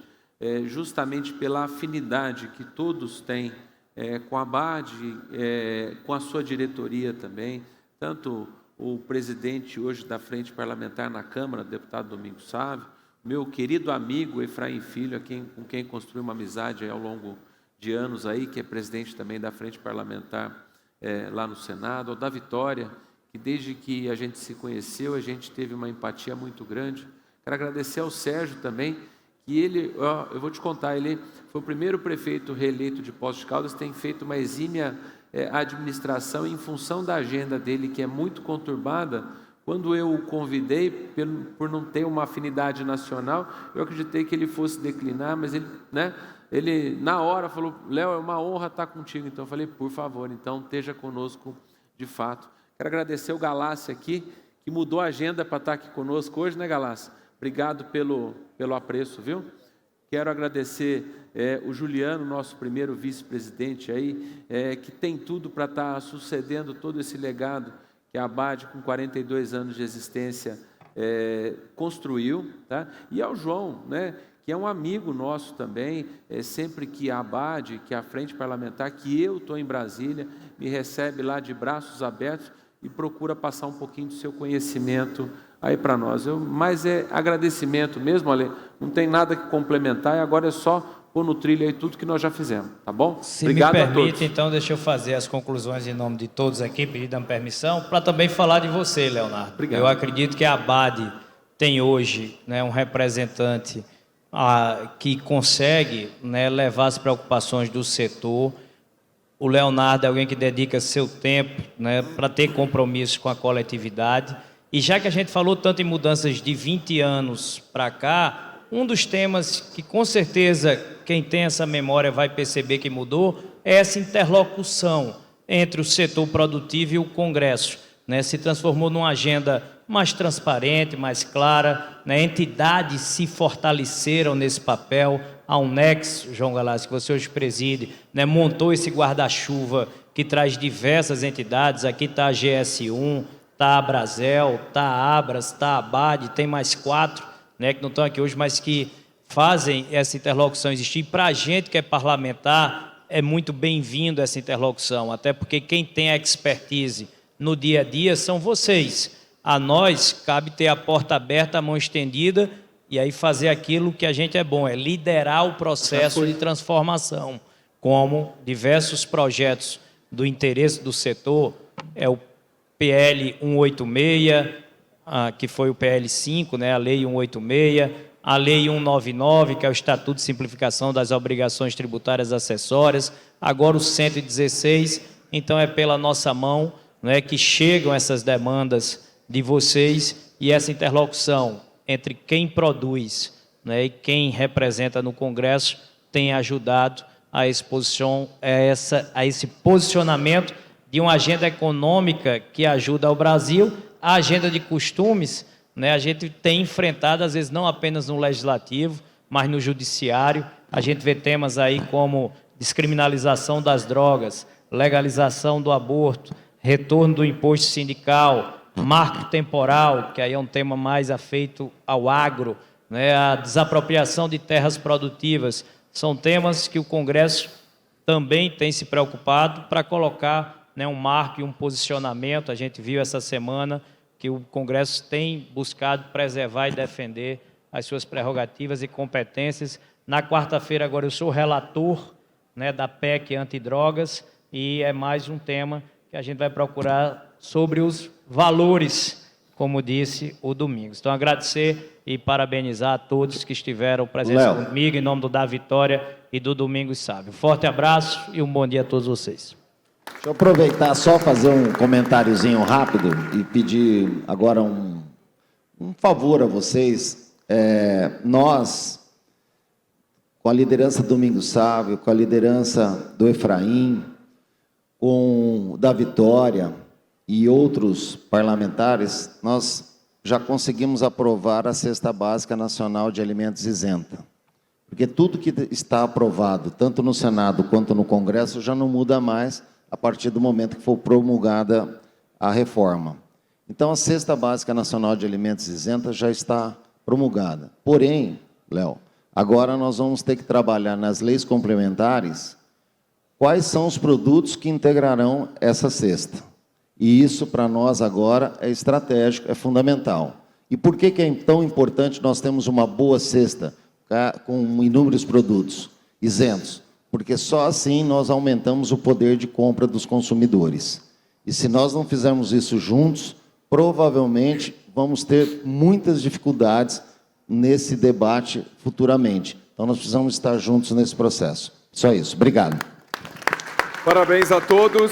justamente pela afinidade que todos têm com a ABAD, com a sua diretoria também, tanto o presidente hoje da Frente Parlamentar na Câmara, deputado Domingos Sávio, meu querido amigo Efraim Filho, com quem construí uma amizade ao longo de anos aí, que é presidente também da Frente Parlamentar lá no Senado, ao da Vitória, que desde que a gente se conheceu, a gente teve uma empatia muito grande. Quero agradecer ao Sérgio também, que ele, eu vou te contar, ele foi o primeiro prefeito reeleito de Poços de Caldas, tem feito uma exímia administração em função da agenda dele, que é muito conturbada. Quando eu o convidei, por não ter uma afinidade nacional, eu acreditei que ele fosse declinar, mas ele na hora falou, Léo, é uma honra estar contigo. Então eu falei, por favor, então esteja conosco de fato. Quero agradecer o Galácia aqui, que mudou a agenda para estar aqui conosco hoje, né, Galácia? Obrigado pelo apreço, viu? Quero agradecer o Juliano, nosso primeiro vice-presidente aí, que tem tudo para estar sucedendo todo esse legado que a ABAD, com 42 anos de existência, construiu, tá? E ao João, né, que é um amigo nosso também, sempre que a ABAD, que a Frente Parlamentar, que eu estou em Brasília, me recebe lá de braços abertos e procura passar um pouquinho do seu conhecimento aí para nós. Mas é agradecimento mesmo, Ale, não tem nada que complementar, e agora é só pôr no trilho aí tudo que nós já fizemos, tá bom? Se Obrigado me a todos. permite, então, deixa eu fazer as conclusões em nome de todos aqui, pedindo a permissão, para também falar de você, Leonardo. Obrigado. Eu acredito que a ABAD tem hoje, né, um representante que consegue, né, levar as preocupações do setor. O Leonardo é alguém que dedica seu tempo, né, para ter compromisso com a coletividade. E já que a gente falou tanto em mudanças de 20 anos para cá, um dos temas que, com certeza, quem tem essa memória vai perceber que mudou, é essa interlocução entre o setor produtivo e o Congresso, né? Se transformou numa agenda mais transparente, mais clara, né? Entidades se fortaleceram nesse papel. A Unex, João Galácio, que você hoje preside, né, montou esse guarda-chuva que traz diversas entidades. Aqui está a GS1, está a Abrazel, está a Abras, está a ABAD, tem mais 4, né, que não estão aqui hoje, mas que fazem essa interlocução existir. Para a gente que é parlamentar, é muito bem-vindo essa interlocução, até porque quem tem a expertise no dia a dia são vocês. A nós cabe ter a porta aberta, a mão estendida, e aí fazer aquilo que a gente é bom, é liderar o processo de transformação, como diversos projetos do interesse do setor, é o PL 186, que foi o PL 5, né, a Lei 186, a Lei 199, que é o Estatuto de Simplificação das Obrigações Tributárias Acessórias, agora o 116, então é pela nossa mão, né, que chegam essas demandas de vocês, e essa interlocução entre quem produz, né, e quem representa no Congresso tem ajudado a esse posicionamento de uma agenda econômica que ajuda o Brasil. A agenda de costumes, né, a gente tem enfrentado, às vezes, não apenas no Legislativo, mas no Judiciário. A gente vê temas aí como descriminalização das drogas, legalização do aborto, retorno do imposto sindical, marco temporal, que aí é um tema mais afeito ao agro, né, a desapropriação de terras produtivas. São temas que o Congresso também tem se preocupado para colocar, né, um marco e um posicionamento. A gente viu essa semana que o Congresso tem buscado preservar e defender as suas prerrogativas e competências. Na quarta-feira, agora, eu sou relator, né, da PEC antidrogas, e é mais um tema que a gente vai procurar sobre os valores, como disse o Domingos. Então, agradecer e parabenizar a todos que estiveram presentes comigo, em nome do Da Vitória e do Domingos Sábio. Forte abraço e um bom dia a todos vocês. Deixa eu aproveitar só fazer um comentáriozinho rápido e pedir agora um favor a vocês. Nós, com a liderança do Domingos Sábio, com a liderança do Efraim, com o Da Vitória e outros parlamentares, nós já conseguimos aprovar a Cesta Básica Nacional de Alimentos Isenta. Porque tudo que está aprovado, tanto no Senado quanto no Congresso, já não muda mais a partir do momento que for promulgada a reforma. Então, a Cesta Básica Nacional de Alimentos Isenta já está promulgada. Porém, Léo, agora nós vamos ter que trabalhar nas leis complementares quais são os produtos que integrarão essa cesta. E isso, para nós, agora, é estratégico, é fundamental. E por que é tão importante nós termos uma boa cesta com inúmeros produtos isentos? Porque só assim nós aumentamos o poder de compra dos consumidores. E se nós não fizermos isso juntos, provavelmente vamos ter muitas dificuldades nesse debate futuramente. Então nós precisamos estar juntos nesse processo. Só isso. Obrigado. Parabéns a todos.